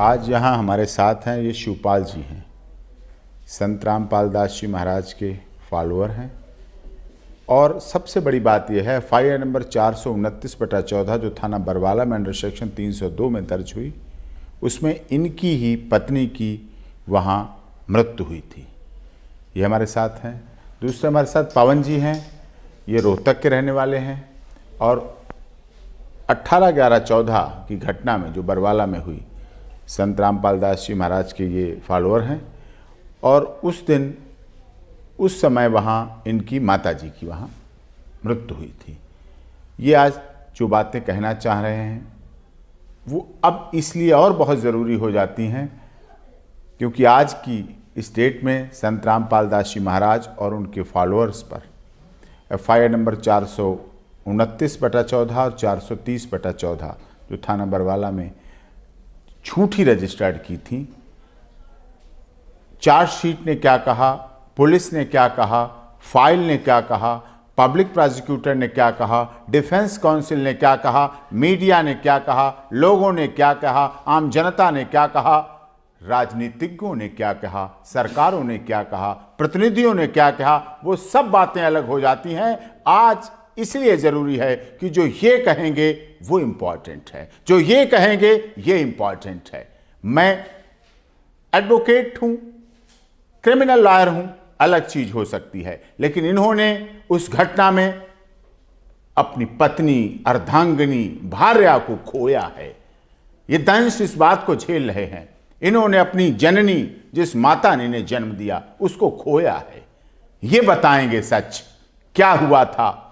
आज यहाँ हमारे साथ हैं ये शिवपाल जी हैं, संत रामपाल दास जी महाराज के फॉलोअर हैं। और सबसे बड़ी बात यह है, FIR नंबर 429/14 जो थाना बरवाला में अंडर सेक्शन 302 में दर्ज हुई, उसमें इनकी ही पत्नी की वहाँ मृत्यु हुई थी। ये हमारे साथ हैं। दूसरे हमारे साथ पवन जी हैं, ये रोहतक के रहने वाले हैं और 18/11/14 की घटना में जो बरवाला में हुई, संत रामपाल दास जी महाराज के ये फॉलोअर हैं। और उस दिन उस समय वहाँ इनकी माता जी की वहाँ मृत्यु हुई थी। ये आज जो बातें कहना चाह रहे हैं वो अब इसलिए और बहुत ज़रूरी हो जाती हैं क्योंकि आज की स्टेट में संत रामपाल दास जी महाराज और उनके फॉलोअर्स पर FIR नंबर 429/14 और 430/14 जो थाना बरवाला में झूठी रजिस्टर्ड की थी। चार्जशीट ने क्या कहा, पुलिस ने क्या कहा, फाइल ने क्या कहा, पब्लिक प्रोसिक्यूटर ने क्या कहा, डिफेंस काउंसिल ने क्या कहा, मीडिया ने क्या कहा, लोगों ने क्या कहा, आम जनता ने क्या कहा, राजनीतिज्ञों ने क्या कहा, सरकारों ने क्या कहा, प्रतिनिधियों ने क्या कहा, वो सब बातें अलग हो जाती हैं। आज इसलिए ज़रूरी है कि जो ये कहेंगे वो इम्पॉर्टेंट है, जो ये कहेंगे ये इम्पॉर्टेंट है। मैं एडवोकेट हूँ, क्रिमिनल लॉयर हूँ, अलग चीज हो सकती है, लेकिन इन्होंने उस घटना में अपनी पत्नी, अर्धांगिनी, भार्या को खोया है। ये दंश इस बात को झेल रहे हैं। इन्होंने अपनी जननी, जिस माता ने इन्हें जन्म दिया, उसको खोया है। ये बताएंगे सच, क्या हुआ था,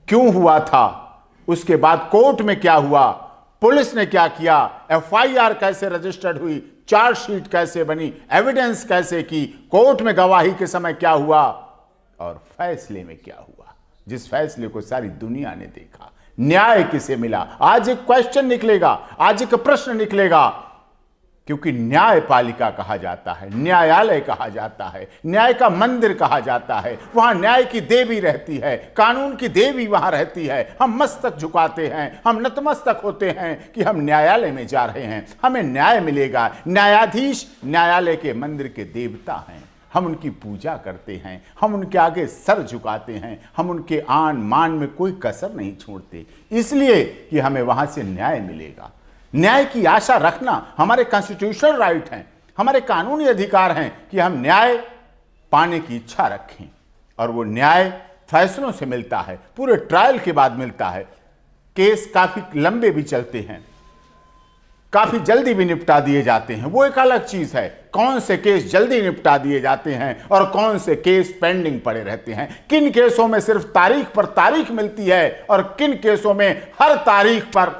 क्यों हुआ था, उसके बाद कोर्ट में क्या हुआ, पुलिस ने क्या किया, FIR कैसे रजिस्टर्ड हुई, चार्जशीट कैसे बनी, एविडेंस कैसे की, कोर्ट में गवाही के समय क्या हुआ और फैसले में क्या हुआ, जिस फैसले को सारी दुनिया ने देखा। न्याय किसे मिला? आज एक क्वेश्चन निकलेगा, आज एक प्रश्न निकलेगा, क्योंकि न्यायपालिका कहा जाता है, न्यायालय कहा जाता है, न्याय का मंदिर कहा जाता है। वहां न्याय की देवी रहती है, कानून की देवी वहां रहती है। हम मस्तक झुकाते हैं, हम नतमस्तक होते हैं कि हम न्यायालय में जा रहे हैं, हमें न्याय मिलेगा। न्यायाधीश न्यायालय के मंदिर के देवता हैं, हम उनकी पूजा करते हैं, हम उनके आगे सर झुकाते हैं, हम उनके आन मान में कोई कसर नहीं छोड़ते, इसलिए कि हमें वहां से न्याय मिलेगा। न्याय की आशा रखना हमारे कॉन्स्टिट्यूशनल राइट हैं, हमारे कानूनी अधिकार हैं कि हम न्याय पाने की इच्छा रखें। और वो न्याय फैसलों से मिलता है, पूरे ट्रायल के बाद मिलता है। केस काफी लंबे भी चलते हैं, काफी जल्दी भी निपटा दिए जाते हैं, वो एक अलग चीज है। कौन से केस जल्दी निपटा दिए जाते हैं और कौन से केस पेंडिंग पड़े रहते हैं, किन केसों में सिर्फ तारीख पर तारीख मिलती है और किन केसों में हर तारीख पर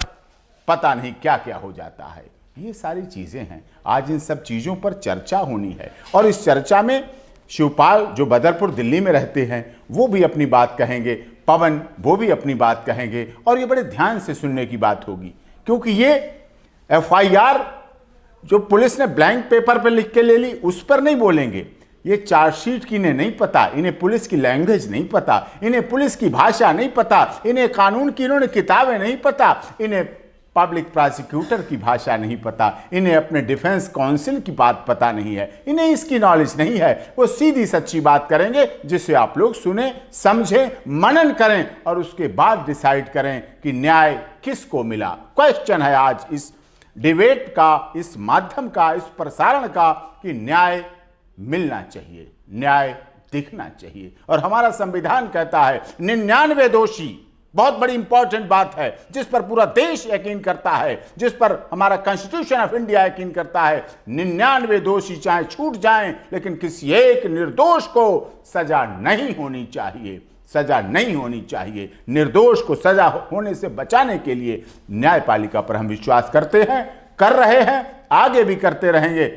पता नहीं क्या क्या हो जाता है। ये सारी चीजें हैं, आज इन सब चीजों पर चर्चा होनी है। और इस चर्चा में शिवपाल जो बदरपुर दिल्ली में रहते हैं वो भी अपनी बात कहेंगे, पवन वो भी अपनी बात कहेंगे, और ये बड़े ध्यान से सुनने की बात होगी, क्योंकि ये FIR जो पुलिस ने ब्लैंक पेपर पर लिख के ले ली उस पर नहीं बोलेंगे। ये चार्जशीट की इन्हें नहीं पता, इन्हें पुलिस की लैंग्वेज नहीं पता, इन्हें पुलिस की भाषा नहीं पता, इन्हें कानून की इन्होंने किताबें नहीं पता, इन्हें पब्लिक प्रोसिक्यूटर की भाषा नहीं पता, इन्हें अपने डिफेंस काउंसिल की बात पता नहीं है, इन्हें इसकी नॉलेज नहीं है। वो सीधी सच्ची बात करेंगे जिसे आप लोग सुने, समझें, मनन करें और उसके बाद डिसाइड करें कि न्याय किसको मिला। क्वेश्चन है आज इस डिबेट का, इस माध्यम का, इस प्रसारण का, कि न्याय मिलना चाहिए, न्याय दिखना चाहिए। और हमारा संविधान कहता है 99 दोषी, बहुत बड़ी इंपॉर्टेंट बात है जिस पर पूरा देश यकीन करता है, जिस पर हमारा कॉन्स्टिट्यूशन ऑफ इंडिया यकीन करता है। 99 दोषी चाहे छूट जाएं, लेकिन किसी एक निर्दोष को सजा नहीं होनी चाहिए, सजा नहीं होनी चाहिए। निर्दोष को सजा होने से बचाने के लिए न्यायपालिका पर हम विश्वास करते हैं, कर रहे हैं, आगे भी करते रहेंगे,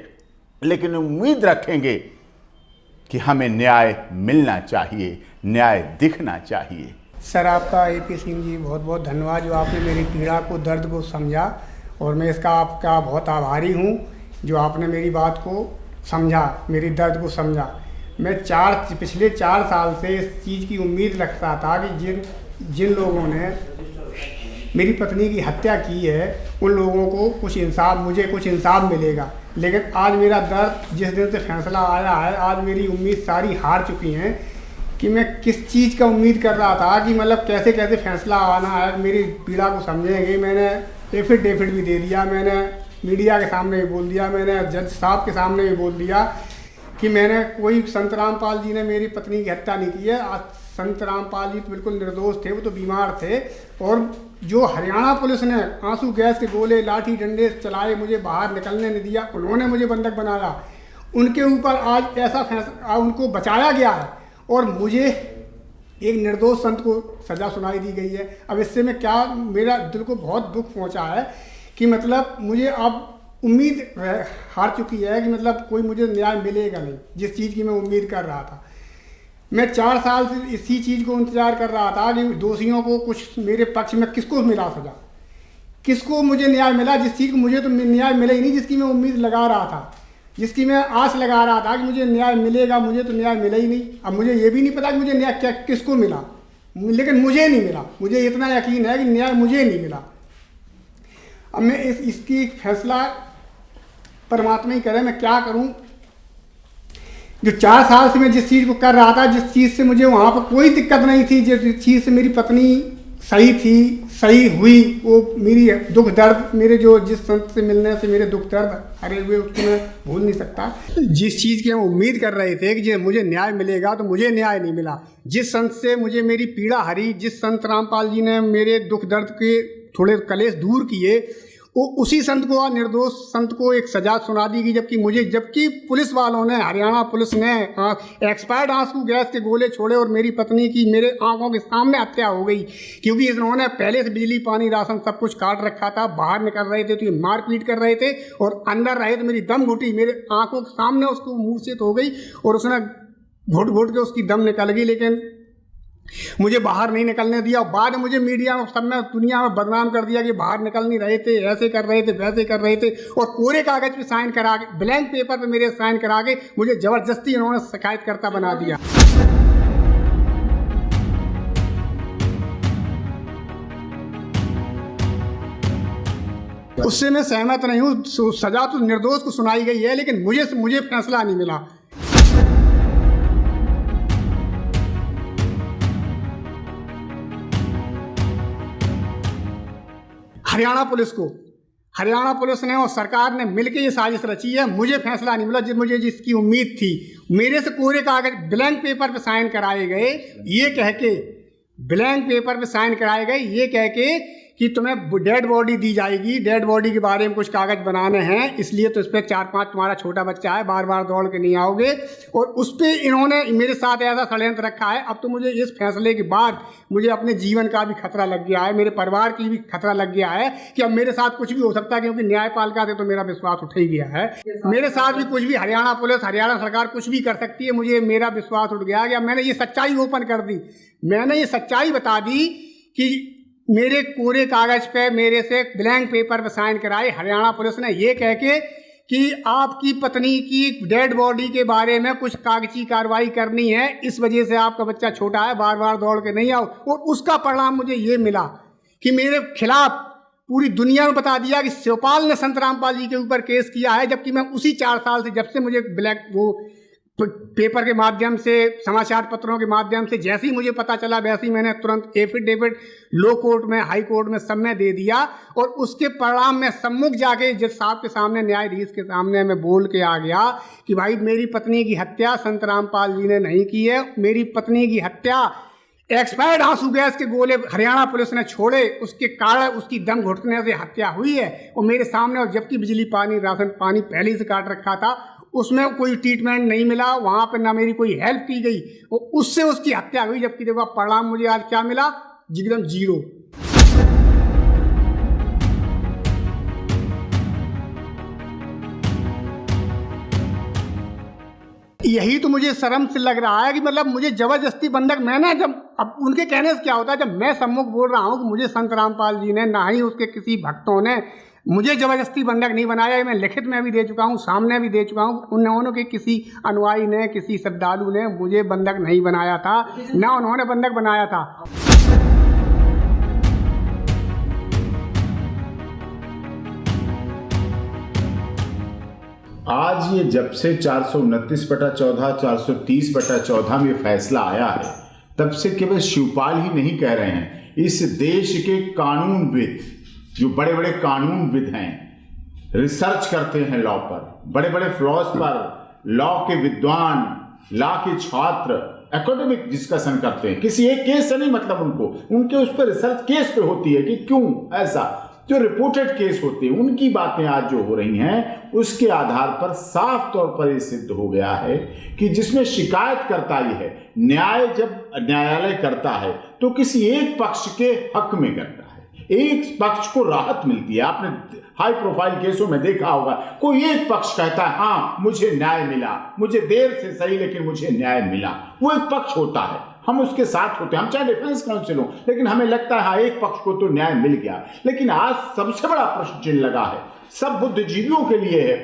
लेकिन उम्मीद रखेंगे कि हमें न्याय मिलना चाहिए, न्याय दिखना चाहिए। सर आपका AP सिंह जी बहुत बहुत धन्यवाद जो आपने मेरी पीड़ा को, दर्द को समझा, और मैं इसका आपका बहुत आभारी हूँ जो आपने मेरी बात को समझा, मेरी दर्द को समझा। मैं पिछले 4 साल से इस चीज़ की उम्मीद रखता था कि जिन लोगों ने मेरी पत्नी की हत्या की है उन लोगों को कुछ इंसाफ, मुझे कुछ इंसाफ मिलेगा। लेकिन आज मेरा दर्द, जिस दिन से फैसला आया है, आज मेरी उम्मीद सारी हार चुकी हैं कि मैं किस चीज़ का उम्मीद कर रहा था कि मतलब कैसे कैसे फैसला आना है, मेरी पीड़ा को समझेंगे। मैंने एफिडेविट भी दे दिया, मैंने मीडिया के सामने भी बोल दिया, मैंने जज साहब के सामने भी बोल दिया कि मैंने कोई, संत रामपाल जी ने मेरी पत्नी की हत्या नहीं की है। आज संत रामपाल जी तो बिल्कुल निर्दोष थे, वो तो बीमार थे। और जो हरियाणा पुलिस ने आंसू गैस के गोले, लाठी डंडे चलाए, मुझे बाहर निकलने नहीं दिया, उन्होंने मुझे बंधक बनाया, उनके ऊपर आज ऐसा फैसला, उनको बचाया गया है और मुझे एक निर्दोष संत को सज़ा सुनाई दी गई है। अब इससे मैं क्या, मेरा दिल को बहुत दुख पहुंचा है कि मतलब मुझे अब उम्मीद हार चुकी है कि मतलब कोई मुझे न्याय मिलेगा नहीं, जिस चीज़ की मैं उम्मीद कर रहा था। मैं 4 साल से इसी चीज़ को इंतज़ार कर रहा था कि दोषियों को कुछ मेरे पक्ष में किसको मिला सज़ा, किसको मुझे न्याय मिला, जिस चीज़ को मुझे तो न्याय मिला ही नहीं, जिसकी मैं उम्मीद लगा रहा था, जिसकी मैं आस लगा रहा था कि मुझे न्याय मिलेगा, मुझे तो न्याय मिला ही नहीं। अब मुझे ये भी नहीं पता कि मुझे न्याय क्या किसको मिला, लेकिन मुझे नहीं मिला। मुझे इतना यकीन है कि न्याय मुझे नहीं मिला। अब मैं इसकी फैसला परमात्मा ही करे, मैं क्या करूं। जो 4 साल से मैं जिस चीज़ को कर रहा था, जिस चीज़ से मुझे वहाँ पर कोई दिक्कत नहीं थी, जिस चीज़ से मेरी पत्नी सही थी, सही हुई, वो मेरी दुख दर्द, मेरे जो जिस संत से मिलने से मेरे दुख दर्द हरे हुए, उसको मैं भूल नहीं सकता। जिस चीज़ की हम उम्मीद कर रहे थे कि मुझे न्याय मिलेगा, तो मुझे न्याय नहीं मिला। जिस संत से मुझे मेरी पीड़ा हरी, जिस संत रामपाल जी ने मेरे दुख दर्द के थोड़े कलेश दूर किए, वो उसी संत को, निर्दोष संत को एक सजा सुना दी गई। जबकि पुलिस वालों ने, हरियाणा पुलिस ने एक्सपायर्ड आंसू गैस के गोले छोड़े और मेरी पत्नी की मेरे आंखों के सामने हत्या हो गई, क्योंकि इन्होंने पहले से बिजली पानी राशन सब कुछ काट रखा था। बाहर निकल रहे थे तो ये मारपीट कर रहे थे, और अंदर रहे तो मेरी दम घुटी, मेरे आंखों के सामने उसको मूर्छित हो गई और उसने घुट घुट के उसकी दम निकल गई, लेकिन मुझे बाहर नहीं निकलने दिया। और बाद में मुझे मीडिया में, सब में, दुनिया में बदनाम कर दिया कि बाहर निकल नहीं रहे थे, ऐसे कर रहे थे, वैसे कर रहे थे, और कोरे कागज पे साइन करा के, ब्लैंक पेपर पे मेरे साइन करा के मुझे जबरदस्ती इन्होंने शिकायतकर्ता बना दिया। उससे मैं सहमत नहीं हूँ। सजा तो निर्दोष को सुनाई गई है, लेकिन मुझे फैसला नहीं मिला। हरियाणा पुलिस ने और सरकार ने मिलकर ये साजिश रची है। मुझे फैसला नहीं मिला, मुझे जिसकी उम्मीद थी। मेरे से कोरे कागज, ब्लैंक पेपर पे साइन कराए गए, ये कह के, ब्लैंक पेपर पे साइन कराए गए ये कह के कि तुम्हें डेड बॉडी दी जाएगी, डेड बॉडी के बारे में कुछ कागज बनाने हैं, इसलिए तो इस पर 4-5 तुम्हारा छोटा बच्चा है, बार बार दौड़ के नहीं आओगे। और उस पर इन्होंने मेरे साथ ऐसा षड्यंत्र रखा है। अब तो मुझे इस फैसले के बाद मुझे अपने जीवन का भी खतरा लग गया है, मेरे परिवार की भी खतरा लग गया है कि अब मेरे साथ कुछ भी हो सकता है, क्योंकि न्यायपालिका से तो मेरा विश्वास उठ ही गया है। मेरे साथ भी कुछ भी, हरियाणा पुलिस, हरियाणा सरकार कुछ भी कर सकती है, मुझे मेरा विश्वास उठ गया कि मैंने ये सच्चाई ओपन कर दी, मैंने ये सच्चाई बता दी कि मेरे कोरे कागज पे मेरे से ब्लैंक पेपर पे साइन कराए हरियाणा पुलिस ने, ये कह के कि आपकी पत्नी की डेड बॉडी के बारे में कुछ कागजी कार्रवाई करनी है, इस वजह से आपका बच्चा छोटा है, बार बार दौड़ के नहीं आओ। और उसका परिणाम मुझे ये मिला कि मेरे खिलाफ पूरी दुनिया में बता दिया कि शिवपाल ने संत रामपाल जी के ऊपर केस किया है, जबकि मैं उसी 4 साल से, जब से मुझे पेपर के माध्यम से, समाचार पत्रों के माध्यम से जैसे ही मुझे पता चला, वैसे ही मैंने तुरंत एफिडेविट लो कोर्ट में, हाई कोर्ट में सब में दे दिया। और उसके परिणाम में सम्मुख जाके जज साहब के सामने, न्यायाधीश के सामने मैं बोल के आ गया कि भाई मेरी पत्नी की हत्या संत रामपाल जी ने नहीं की है, मेरी पत्नी की हत्या एक्सपायर्ड आंसू गैस के गोले हरियाणा पुलिस ने छोड़े, उसके कारण उसकी दम घुटने से हत्या हुई है। और मेरे सामने, और जबकि बिजली पानी राशन पानी पहले से काट रखा था, उसमें कोई ट्रीटमेंट नहीं मिला, वहाँ पर ना मेरी कोई हेल्प की गई, और उससे उसकी हत्या हुई। जबकि देखो परिणाम मुझे आज क्या मिला, एकदम 0। यही तो मुझे शर्म से लग रहा है कि मतलब मुझे जबरदस्ती बंधक, मैंने जब, अब उनके कहने से क्या होता है, जब मैं सम्मुख बोल रहा हूँ कि मुझे संत रामपाल जी ने, ना ही उसके किसी भक्तों ने मुझे जबरदस्ती बंधक नहीं बनाया। मैं लिखित में भी दे चुका हूँ, सामने भी दे चुका हूँ, उन्होंने के किसी अनुयायी ने, किसी श्रद्धालु ने मुझे बंधक नहीं बनाया था, ना उन्होंने बंधक बनाया था। आज ये जब से 429/14, 430/14 में फैसला आया है, तब से केवल शिवपाल ही नहीं कह रहे हैं, इस देश के कानूनविद, जो बड़े बड़े कानूनविद हैं, रिसर्च करते हैं लॉ पर, बड़े बड़े फिलोसफर, लॉ के विद्वान, लॉ के छात्र एकेडमिक डिस्कशन करते हैं। किसी एक केस से नहीं मतलब उनके उस पर रिसर्च केस पे होती है कि क्यों ऐसा, जो रिपोर्टेड केस होते हैं उनकी बातें आज जो हो रही हैं, उसके आधार पर साफ तौर पर यह सिद्ध हो गया है कि जिसमें शिकायत करता ही है, न्याय जब न्यायालय करता है तो किसी एक पक्ष के हक में करता है, एक पक्ष को राहत मिलती है। आपने हाई प्रोफाइल केसों में देखा होगा, कोई एक पक्ष कहता है हाँ मुझे न्याय मिला, मुझे देर से सही लेकिन मुझे न्याय मिला, वो एक पक्ष होता है, हम उसके साथ होते हैं, हम चाहे डिफेंस काउंसिल हो, लेकिन हमें लगता है हाँ एक पक्ष को तो न्याय मिल गया। लेकिन आज सबसे बड़ा प्रश्न चिन्ह लगा है, सब बुद्धिजीवियों के लिए है,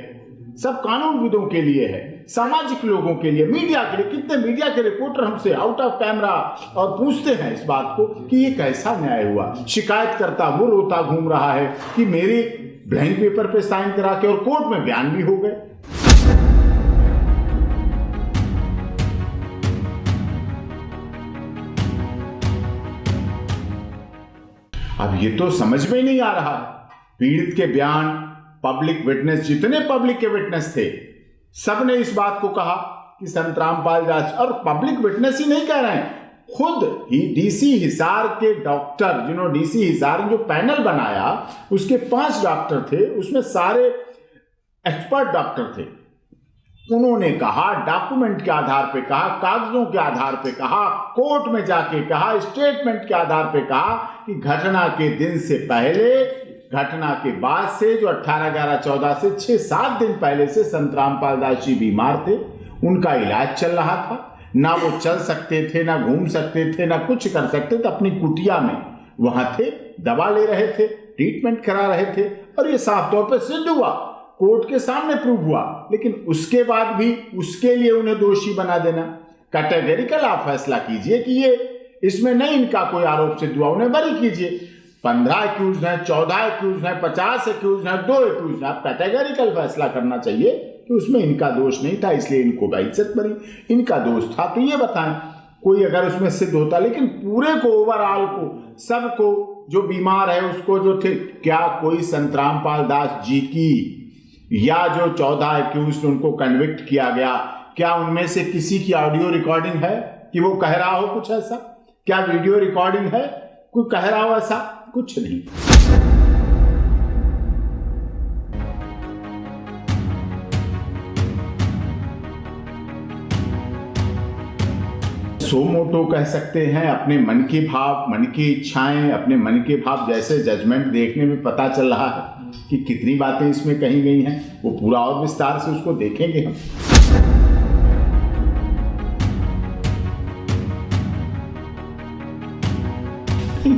सब कानूनविदों के लिए है, सामाजिक लोगों के लिए, मीडिया के लिए। कितने मीडिया के रिपोर्टर हमसे आउट ऑफ कैमरा और पूछते हैं इस बात को कि ये कैसा न्याय हुआ। शिकायत करता वो रोता घूम रहा है कि मेरे ब्लैंक पेपर पे साइन करा के, और कोर्ट में बयान भी हो गए। अब ये तो समझ में ही नहीं आ रहा है, पीड़ित के बयान, पब्लिक विटनेस, जितने पब्लिक के विटनेस थे सबने इस बात को कहा कि संत रामपाल दास, और पब्लिक विटनेस ही नहीं कह रहे हैं, खुद ही डीसी हिसार के डॉक्टर, जिन्होंने डीसी हिसार जो पैनल बनाया उसके 5 डॉक्टर थे, उसमें सारे एक्सपर्ट डॉक्टर थे, उन्होंने कहा, डॉक्यूमेंट के आधार पे कहा, कागजों के आधार पे कहा, कोर्ट में जाके कहा, स्टेटमेंट के आधार पे कहा कि घटना के दिन से पहले, घटना के बाद से, जो 18/11/14 से 6-7 दिन पहले से संत रामपाल दास जी बीमार थे, उनका इलाज चल रहा था, ना वो चल सकते थे, ना घूम सकते थे, ना कुछ कर सकते थे, अपनी कुटिया में वहां थे, दवा ले रहे थे, ट्रीटमेंट करा रहे थे, और ये साफ तौर पर सिद्ध हुआ, कोर्ट के सामने प्रूव हुआ। लेकिन उसके बाद भी उसके लिए उन्हें दोषी बना देना, कैटेगरिकल आप फैसला कीजिए कि ये इसमें नहीं इनका कोई आरोप सिद्ध हुआ, उन्हें बरी कीजिए। 15 एक्यूज हैं, 14 एक्यूज हैं, 50 एक्यूज हैं, 2 एक्यूज हैं, आप कैटेगरिकल फैसला करना चाहिए कि उसमें इनका दोष नहीं था इसलिए इनको बेइज्जत बनी, इनका दोष था तो ये बताएं, कोई अगर उसमें सिद्ध होता। लेकिन पूरे को, ओवरऑल को, सबको, जो बीमार है उसको, जो थे, क्या कोई संत रामपाल दास जी की या जो 14 एक्यूज उनको कन्विक्ट किया गया, क्या उनमें से किसी की ऑडियो रिकॉर्डिंग है कि वो कह रहा हो कुछ ऐसा? क्या वीडियो रिकॉर्डिंग है, कोई कह रहा हो ऐसा? कुछ नहीं। सो मोटो कह सकते हैं, अपने मन के भाव, मन की इच्छाएं, अपने मन के भाव, जैसे जजमेंट देखने में पता चल रहा है कि कितनी बातें इसमें कही गई हैं, वो पूरा और विस्तार से उसको देखेंगे हम।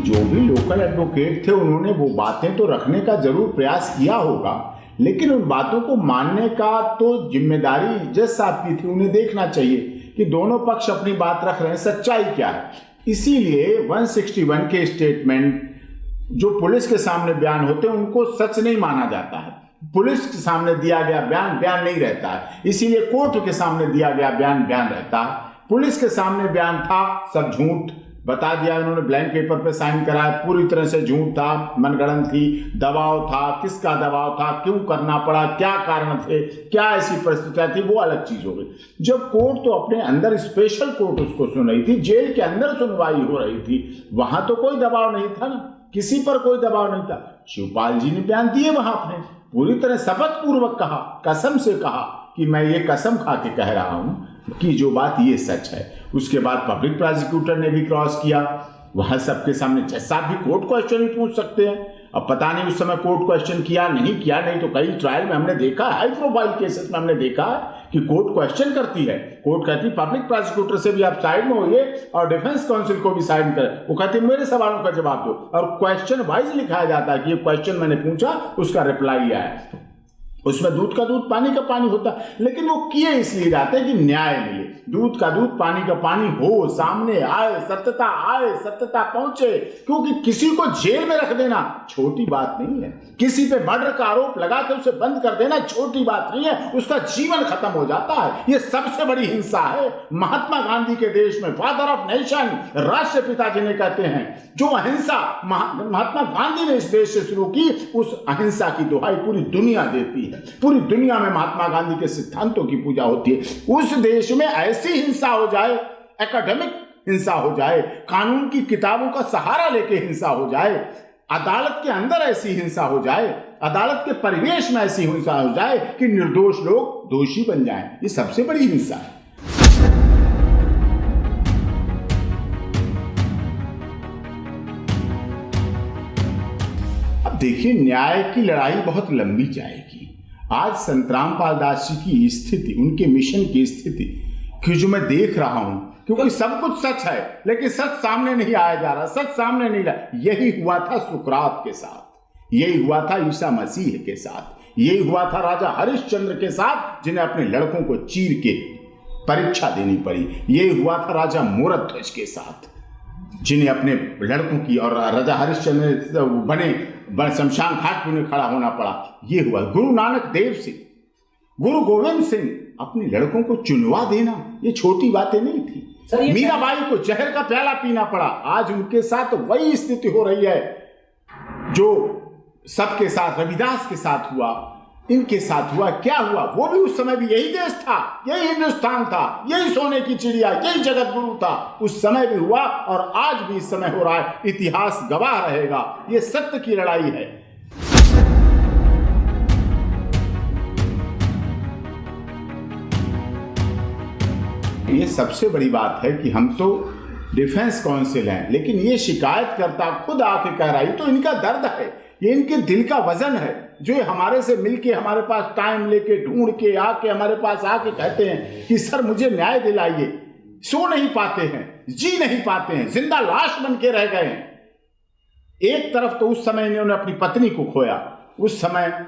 जो भी लोकल एडवोकेट थे उन्होंने वो बातें तो रखने का जरूर प्रयास किया होगा, लेकिन उन बातों को मानने का तो जिम्मेदारी जज साहब की थी, उन्हें देखना चाहिए कि दोनों पक्ष अपनी बात रख रहे हैं, सच्चाई क्या है। इसीलिए 161 के स्टेटमेंट जो पुलिस के सामने बयान होते हैं उनको सच नहीं माना जाता है, पुलिस के सामने दिया गया बयान बयान नहीं रहता है, इसीलिए कोर्ट के सामने दिया गया बयान बयान रहता है। पुलिस के सामने बयान था, सब झूठ बता दिया, उन्होंने ब्लैंक पेपर पे साइन कराया, पूरी तरह से झूठ था, मनगढ़ंत थी, दबाव था, किसका दबाव था, क्यों करना पड़ा, क्या कारण थे, क्या ऐसी परिस्थितियां थी, वो अलग चीज हो गई। जब कोर्ट तो अपने अंदर स्पेशल कोर्ट उसको सुन रही थी, जेल के अंदर सुनवाई हो रही थी, वहां तो कोई दबाव नहीं था ना, किसी पर कोई दबाव नहीं था। शिवपाल जी ने बयान दिए वहां अपने, पूरी तरह शपथ पूर्वक कहा, कसम से कहा कि मैं ये कसम खा के कह रहा हूं कि जो बात ये सच है। उसके बाद पब्लिक प्रोसिक्यूटर ने भी क्रॉस किया, वहां सबके सामने जज साहब भी कोर्ट क्वेश्चन ही पूछ सकते हैं। अब पता नहीं उस समय कोर्ट क्वेश्चन किया नहीं किया, नहीं तो कई ट्रायल में हमने देखा, हाई प्रोफाइल केसेस में हमने देखा कि कोर्ट क्वेश्चन करती है, कोर्ट कहती है पब्लिक प्रोसिक्यूटर से भी आप साइड में होइए और डिफेंस काउंसिल को भी साइड करें, वो कहते हैं मेरे सवालों का जवाब दो, और क्वेश्चन वाइज लिखाया जाता है कि ये क्वेश्चन मैंने पूछा, उसका रिप्लाई आया। उसमें दूध का दूध पानी का पानी होता, लेकिन वो किए इसलिए जाते हैं कि न्याय मिले। दूध का दूध पानी का पानी हो, सामने आए, सत्यता पहुंचे। क्योंकि किसी को जेल में रख देना छोटी बात नहीं है, किसी पे मर्डर का आरोप लगा के उसे बंद कर देना छोटी बात नहीं है, उसका जीवन खत्म हो जाता है। ये सबसे बड़ी हिंसा है। महात्मा गांधी के देश में फादर ऑफ नेशन, राष्ट्रपिता जिन्हें कहते हैं, जो अहिंसा महात्मा गांधी ने इस देश से शुरू की, उस अहिंसा की दुहाई पूरी दुनिया देती है। पूरी दुनिया में महात्मा गांधी के सिद्धांतों की पूजा होती है। उस देश में ऐसी हिंसा हो जाए, एकेडमिक हिंसा हो जाए, कानून की किताबों का सहारा लेके हिंसा हो जाए, अदालत के अंदर ऐसी हिंसा हो जाए, अदालत के परिवेश में ऐसी हिंसा हो जाए कि निर्दोष लोग दोषी बन जाएं, ये सबसे बड़ी हिंसा है। अब देखिए, न्याय की लड़ाई बहुत लंबी जाएगी। आज संत रामपाल दास जी की स्थिति, उनके मिशन की स्थिति कि जो मैं देख रहा हूं, क्योंकि सब कुछ सच है लेकिन सच सामने नहीं आया जा रहा, सच सामने नहीं लाया। यही हुआ था सुकरात के साथ, यही हुआ था ईसा मसीह के साथ, यही हुआ था राजा हरिश्चंद्र के साथ, जिन्हें अपने लड़कों को चीर के परीक्षा देनी पड़ी। यही हुआ था राजा मोरध्वज के साथ, जिन्हें अपने लड़कों की, और राजा हरिश्चंद्र बने शमशान घाट में खड़ा होना पड़ा। ये हुआ गुरु नानक देव सिंह, गुरु गोविंद सिंह, अपने लड़कों को चुनवा देना ये छोटी बातें नहीं थी। मीराबाई को जहर का प्याला पीना पड़ा। आज उनके साथ वही स्थिति हो रही है जो सबके साथ, रविदास के साथ हुआ, इनके साथ हुआ। क्या हुआ? वो भी उस समय भी यही देश था, यही हिंदुस्तान था, यही सोने की चिड़िया, यही जगत गुरु था। उस समय भी हुआ और आज भी इस समय हो रहा है। इतिहास गवाह रहेगा। ये सत्य की लड़ाई है। ये सबसे बड़ी बात है कि हम तो डिफेंस काउंसिल हैं, लेकिन ये शिकायतकर्ता खुद आके कह रहा है, तो इनका दर्द है, ये इनके दिल का वजन है, जो हमारे से मिलके, हमारे पास टाइम लेके, ढूंढ के आके हमारे पास आके कहते हैं कि सर मुझे न्याय दिलाइए। सो नहीं पाते हैं, जी नहीं पाते हैं, जिंदा लाश बन के रह गए हैं। एक तरफ तो उस समय इन्होंने अपनी पत्नी को खोया, उस समय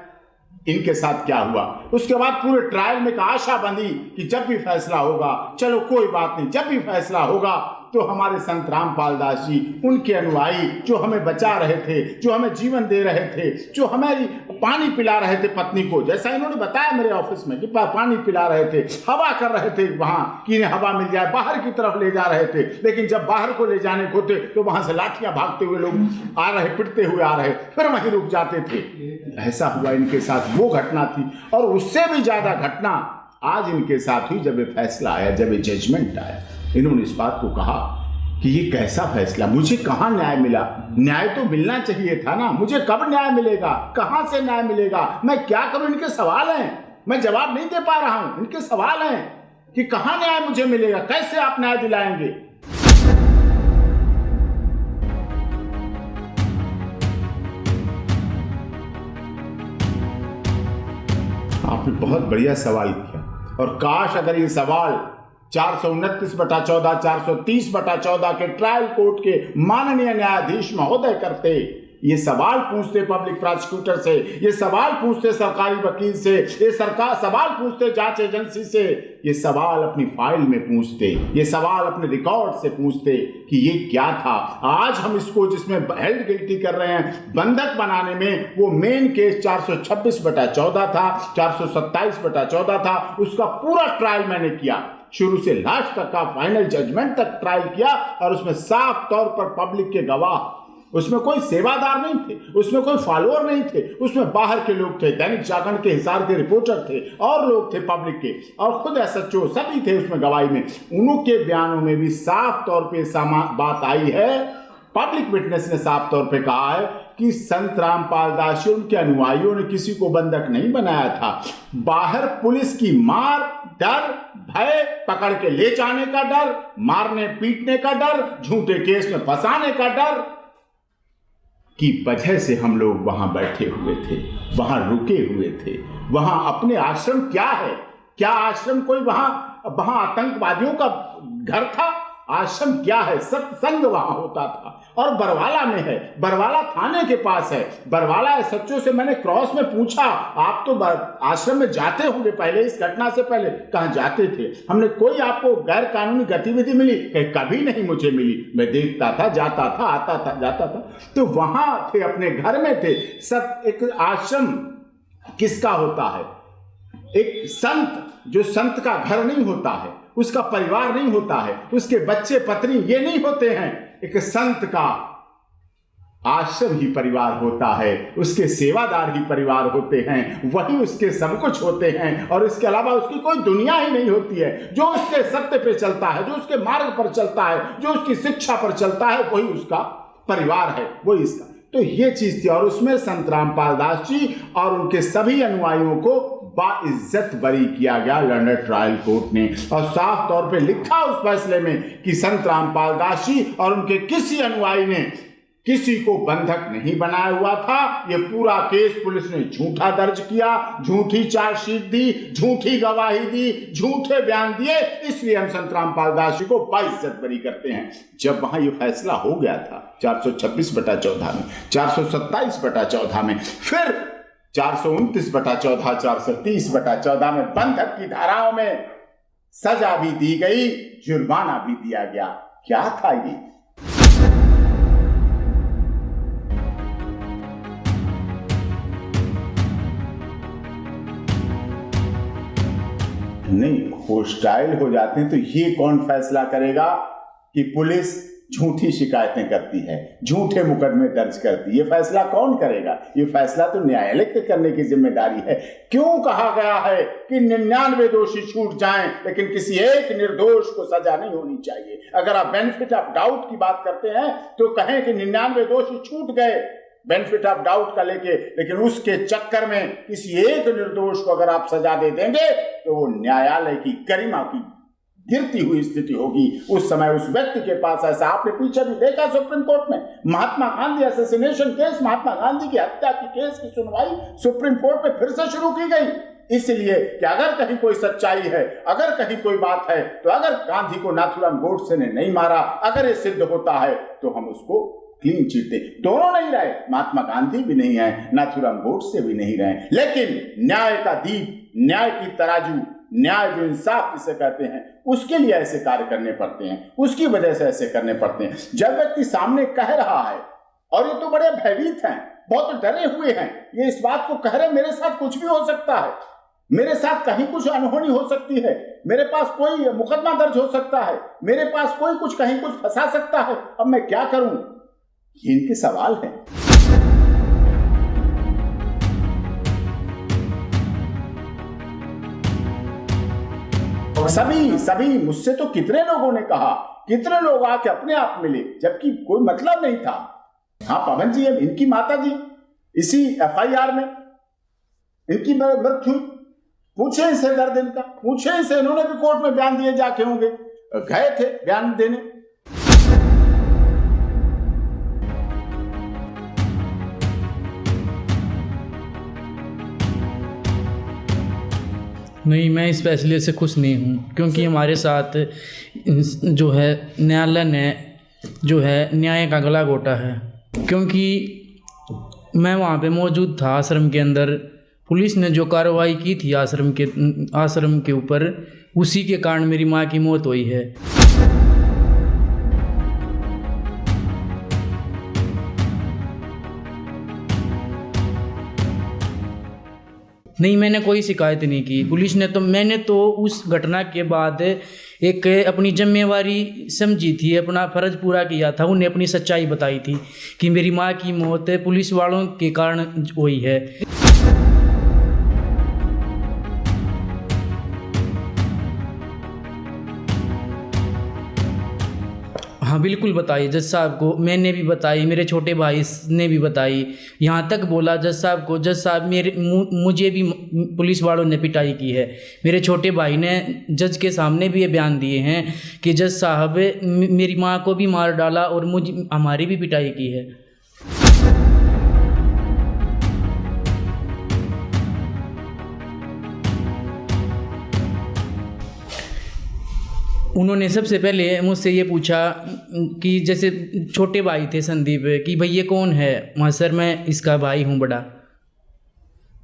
इनके साथ क्या हुआ। उसके बाद पूरे ट्रायल में एक आशा बंधी कि जब भी फैसला होगा, चलो कोई बात नहीं, जब भी फैसला होगा तो हमारे संत रामपाल दास जी, उनके अनुयायी जो हमें बचा रहे थे, जो हमें जीवन दे रहे थे, जो हमारी पानी पिला रहे थे पत्नी को, जैसा इन्होंने बताया मेरे ऑफिस में कि पानी पिला रहे थे, हवा कर रहे थे वहां कि इन्हें हवा मिल जाए, बाहर की तरफ ले जा रहे थे। लेकिन जब बाहर को ले जाने को थे तो वहां से लाठियां भागते हुए लोग आ रहे, पिटते हुए आ रहे, फिर वहीं रुक जाते थे। ऐसा हुआ इनके साथ, वो घटना थी। और उससे भी ज्यादा घटना आज इनके साथ हुई जब ये फैसला आया, जब ये जजमेंट आया। इन्होंने इस बात को कहा कि ये कैसा फैसला, मुझे कहाँ न्याय मिला? न्याय तो मिलना चाहिए था ना, मुझे कब न्याय मिलेगा, कहाँ से न्याय मिलेगा, मैं क्या करूं? इनके सवाल हैं, मैं जवाब नहीं दे पा रहा हूं। इनके सवाल हैं कि कहाँ न्याय मुझे मिलेगा, कैसे आप न्याय दिलाएंगे। आपने बहुत बढ़िया सवाल किया, और काश अगर ये सवाल 429/14, 430/14 के ट्रायल कोर्ट के माननीय न्यायाधीश महोदय करते, ये सवाल पूछते पब्लिक प्रोसिक्यूटर से, ये सवाल पूछते सरकारी वकील से, ये सवाल पूछते जांच एजेंसी से, ये सवाल अपनी फाइल में पूछते, ये सवाल अपने रिकॉर्ड से पूछते कि ये क्या था। आज हम इसको जिसमें हेल्ड गिल्टी कर रहे हैं बंधक बनाने में, वो मेन केस 426/14 था, 427/14 था। उसका पूरा ट्रायल मैंने किया, शुरू से लास्ट तक का, फाइनल जजमेंट तक ट्रायल किया। और उसमें साफ तौर पर पब्लिक के गवाह, उसमें कोई सेवादार नहीं थे, उसमें कोई फॉलोअर नहीं थे, उसमें बाहर के लोग थे, दैनिक जागरण के हिसार के रिपोर्टर थे, और लोग थे पब्लिक के, और खुद एसएचओ सभी थे उसमें गवाही में। उनके बयानों में भी साफ तौर पे बात आई है, पब्लिक विटनेस ने साफ तौर पे कहा है कि संत रामपाल दास जी, उनके अनुयायियों ने किसी को बंधक नहीं बनाया था। बाहर पुलिस की मार, डर, भय, पकड़ के ले जाने का डर, मारने पीटने का डर, झूठे केस में फंसाने का डर की वजह से हम लोग वहां बैठे हुए थे, वहां रुके हुए थे। वहां अपने आश्रम क्या है, क्या आश्रम कोई वहां आतंकवादियों का घर था? आश्रम क्या है, सत्संग वहां होता था। और बरवाला में है, बरवाला थाने के पास है। बरवाला सच्चों से मैंने क्रॉस में पूछा, आप तो आश्रम में जाते होंगे पहले, इस घटना से पहले कहां जाते थे? हमने कोई आपको गैर कानूनी गतिविधि मिली? कभी नहीं मुझे मिली, मैं देखता था, जाता था, आता था, जाता था। तो वहां थे, अपने घर में थे। एक आश्रम किसका होता है? एक संत, जो संत का घर नहीं होता है, उसका परिवार नहीं होता है, उसके बच्चे पत्नी ये नहीं होते हैं। एक संत का आश्रम ही परिवार होता है, उसके सेवादार ही परिवार होते हैं, वही उसके सब कुछ होते हैं। और इसके अलावा उसकी कोई दुनिया ही नहीं होती है। जो उसके सत्य पे चलता है, जो उसके मार्ग पर चलता है, जो उसकी शिक्षा पर चलता है, वही उसका परिवार है, वही इसका। तो ये चीज थी। और उसमें संत रामपाल दास जी और उनके सभी अनुयायियों को बाइज्जत बरी किया गया लंदन ट्रायल कोर्ट ने। और साफ तौर पे लिखा उस फैसले में कि संत रामपाल दास जी और उनके किसी अनुयायी ने किसी को बंधक नहीं बनाया हुआ था। ये पूरा केस पुलिस ने झूठा दर्ज किया, झूठी चार्जशीट दी, झूठी गवाही दी, झूठे बयान दिए। इसलिए हम संत रामपाल दास जी को बाइज्जत बरी करते हैं। जब वहां ये फैसला हो गया था 426/14 में, 427/14 में, फिर 429/14, 430/14 में बंधक की धाराओं में सजा भी दी गई, जुर्माना भी दिया गया। क्या था ये? नहीं, होस्टाइल हो जाते हैं तो ये कौन फैसला करेगा कि पुलिस झूठी शिकायतें करती है, झूठे मुकदमे दर्ज करती है? ये फैसला कौन करेगा? ये फैसला तो न्यायालय के करने की जिम्मेदारी है। क्यों कहा गया है कि 99 दोषी छूट जाएं, लेकिन किसी एक निर्दोष को सजा नहीं होनी चाहिए? अगर आप बेनिफिट ऑफ डाउट की बात करते हैं तो कहें कि 99 दोषी छूट गए बेनिफिट ऑफ डाउट का लेके, लेकिन उसके चक्कर में किसी एक निर्दोष को अगर आप सजा दे देंगे तो वो न्यायालय की गरिमा की गिरती हुई स्थिति होगी। उस समय उस व्यक्ति के पास ऐसा, आपने पीछे भी देखा सुप्रीम कोर्ट में महात्मा गांधी असैसिनेशन केस, महात्मा गांधी की हत्या की केस की सुनवाई सुप्रीम कोर्ट में फिर से शुरू की गई। इसलिए कि अगर कहीं कोई सच्चाई है, अगर कहीं कोई बात है, तो अगर गांधी को नाथूराम गोडसे ने नहीं मारा, अगर ये सिद्ध होता है तो हम उसको क्लीन चिट दे। दोनों नहीं रहे, महात्मा गांधी भी नहीं है, नाथूराम गोडसे भी नहीं रहे, लेकिन न्याय का दीप, न्याय की तराजू, न्याय जो इंसाफ जिसे कहते हैं, उसके लिए ऐसे कार्य करने पड़ते हैं, उसकी वजह से ऐसे करने पड़ते हैं। जब व्यक्ति सामने कह रहा है और ये तो बड़े भयभीत हैं, बहुत डरे हुए हैं, ये इस बात को कह रहे हैं मेरे साथ कुछ भी हो सकता है, मेरे साथ कहीं कुछ अनहोनी हो सकती है, मेरे पास कोई मुकदमा दर्ज हो सकता है, मेरे पास कोई कुछ कहीं कुछ फंसा सकता है, अब मैं क्या करूं? ये इनके सवाल हैं। सभी मुझसे तो कितने लोगों ने कहा, कितने लोग आके अपने आप मिले, जबकि कोई मतलब नहीं था। हाँ पवन जी, अब इनकी माता जी इसी FIR में इनकी मृत्यु, पूछे इसे दर्द इनका, पूछे इसे, इन्होंने भी कोर्ट में बयान दिए जाके होंगे, गए थे बयान देने। नहीं, मैं इस फैसले से खुश नहीं हूँ, क्योंकि हमारे साथ जो है न्यायालय ने जो है न्याय का गला घोटा है। क्योंकि मैं वहाँ पे मौजूद था आश्रम के अंदर, पुलिस ने जो कार्रवाई की थी आश्रम के ऊपर, उसी के कारण मेरी माँ की मौत हुई है। नहीं, मैंने कोई शिकायत नहीं की। पुलिस ने तो, मैंने तो उस घटना के बाद एक अपनी जिम्मेवारी समझी थी, अपना फ़र्ज पूरा किया था। उन्हें अपनी सच्चाई बताई थी कि मेरी माँ की मौत पुलिस वालों के कारण हुई है। हाँ बिल्कुल बताई जज साहब को, मैंने भी बताई, मेरे छोटे भाई ने भी बताई, यहाँ तक बोला जज साहब को, जज साहब मुझे भी पुलिस वालों ने पिटाई की है। मेरे छोटे भाई ने जज के सामने भी ये बयान दिए हैं कि जज साहब मेरी माँ को भी मार डाला और हमारी भी पिटाई की है। उन्होंने सबसे पहले मुझसे ये पूछा कि जैसे छोटे भाई थे संदीप, कि भाई ये कौन है। वहाँ सर मैं इसका भाई हूँ बड़ा।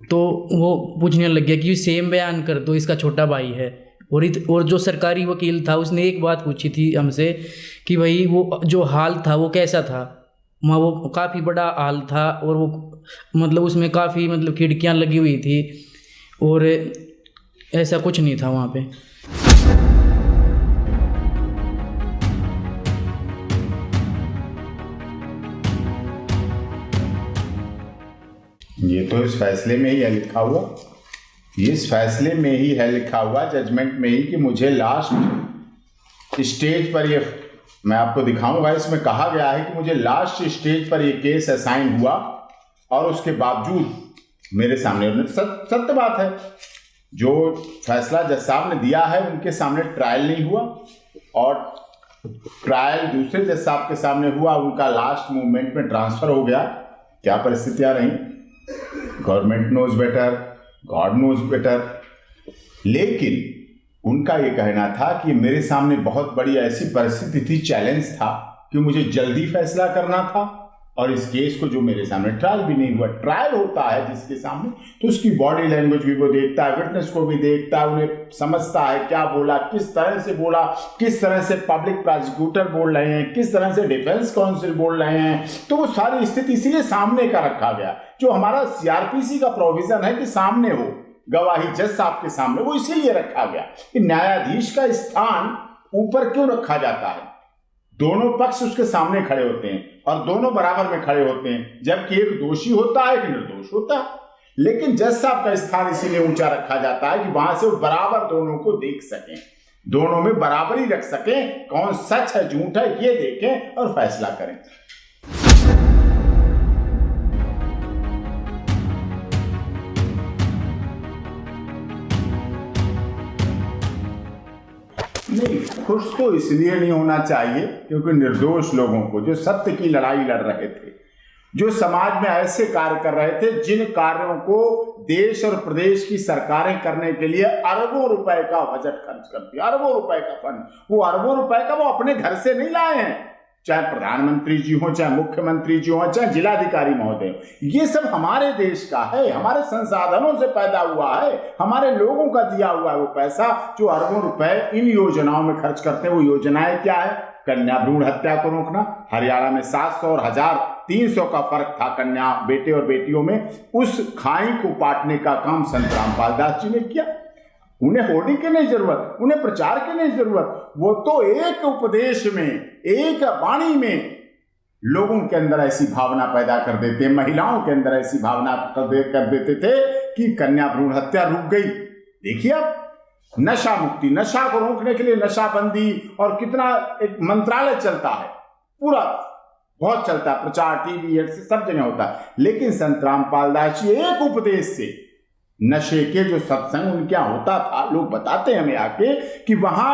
तो वो पूछने लग गया कि सेम बयान कर दो, इसका छोटा भाई है। और जो सरकारी वकील था उसने एक बात पूछी थी हमसे कि भाई वो जो हाल था वो कैसा था। वहाँ वो काफ़ी बड़ा हाल था और वो मतलब उसमें काफ़ी मतलब खिड़कियाँ लगी हुई थी और ऐसा कुछ नहीं था वहाँ पे। ये तो इस फैसले में ही है लिखा हुआ, इस फैसले में ही है लिखा हुआ, जजमेंट में ही, कि मुझे लास्ट स्टेज पर ये, मैं आपको दिखाऊंगा, इसमें कहा गया है कि मुझे लास्ट स्टेज पर ये केस असाइन हुआ और उसके बावजूद मेरे सामने, सत्य बात है, जो फैसला जज साहब ने दिया है उनके सामने ट्रायल नहीं हुआ और ट्रायल दूसरे जज साहब के सामने हुआ, उनका लास्ट मूवमेंट में ट्रांसफर हो गया। क्या परिस्थितियां रही, government knows better, God knows better. लेकिन उनका ये कहना था कि मेरे सामने बहुत बड़ी ऐसी परिस्थिति थी, चैलेंज था कि मुझे जल्दी फैसला करना था और इस केस को जो मेरे सामने ट्रायल भी नहीं हुआ। ट्रायल होता है जिसके सामने, तो उसकी बॉडी लैंग्वेज भी वो देखता है, विटनेस को भी देखता है, उन्हें समझता है क्या बोला, किस तरह से बोला, किस तरह से पब्लिक प्रोसिक्यूटर बोल रहे हैं, किस तरह से डिफेंस काउंसिल बोल रहे हैं। तो वो सारी स्थिति इसीलिए सामने का रखा गया। जो हमारा सीआरपीसी का प्रोविजन है कि सामने हो गवाही जज साहब के सामने, वो इसीलिए रखा गया कि न्यायाधीश का स्थान ऊपर क्यों रखा जाता है। दोनों पक्ष उसके सामने खड़े होते हैं और दोनों बराबर में खड़े होते हैं, जबकि एक दोषी होता है, एक निर्दोष होता है। लेकिन जज साहब का स्थान इसीलिए ऊंचा रखा जाता है कि वहां से वो बराबर दोनों को देख सकें, दोनों में बराबरी रख सकें, कौन सच है झूठ है ये देखें और फैसला करें। नहीं, खुश तो इसलिए नहीं होना चाहिए क्योंकि निर्दोष लोगों को, जो सत्य की लड़ाई लड़ रहे थे, जो समाज में ऐसे कार्य कर रहे थे जिन कार्यों को देश और प्रदेश की सरकारें करने के लिए अरबों रुपए का बजट खर्च करती है, अरबों रुपए का फंड, वो अरबों रुपए का वो अपने घर से नहीं लाए हैं, चाहे प्रधानमंत्री जी हो, चाहे मुख्यमंत्री जी हो, चाहे जिलाधिकारी महोदय हो, ये सब हमारे देश का है, हमारे संसाधनों से पैदा हुआ है, हमारे लोगों का दिया हुआ है वो पैसा, जो अरबों रुपए इन योजनाओं में खर्च करते हैं। वो योजनाएं क्या है? कन्या भ्रूण हत्या को रोकना, हरियाणा में 700 और 1300 का फर्क था कन्या बेटे और बेटियों में, उस खाई को पाटने का काम संत रामपाल दास जी ने किया। उन्हें होर्डिंग की नहीं जरूरत, उन्हें प्रचार की नहीं जरूरत, वो तो एक उपदेश में, एक वाणी में लोगों के अंदर ऐसी भावना पैदा कर देते, महिलाओं के अंदर ऐसी भावना कर देते थे कि कन्या भ्रूण हत्या रुक गई। देखिए अब नशा मुक्ति, नशा को रोकने के लिए नशाबंदी और कितना एक मंत्रालय चलता है, पूरा बहुत चलता है, प्रचार टीवी सब जगह होता है। लेकिन संत रामपाल दास जी एक उपदेश से, नशे के जो सत्संग उनके यहाँ होता था, लोग बताते हैं हमें आके कि वहां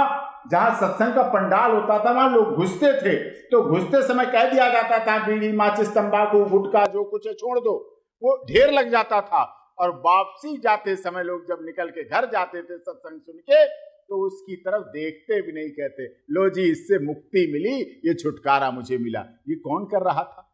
जहां सत्संग का पंडाल होता था वहां लोग घुसते थे तो घुसते समय कह दिया जाता था बीड़ी माचिस तंबाकू गुटखा जो कुछ है छोड़ दो, वो ढेर लग जाता था। और वापसी जाते समय लोग जब निकल के घर जाते थे सत्संग सुन के, तो उसकी तरफ देखते भी नहीं, कहते लो जी इससे मुक्ति मिली, ये छुटकारा मुझे मिला। ये कौन कर रहा था?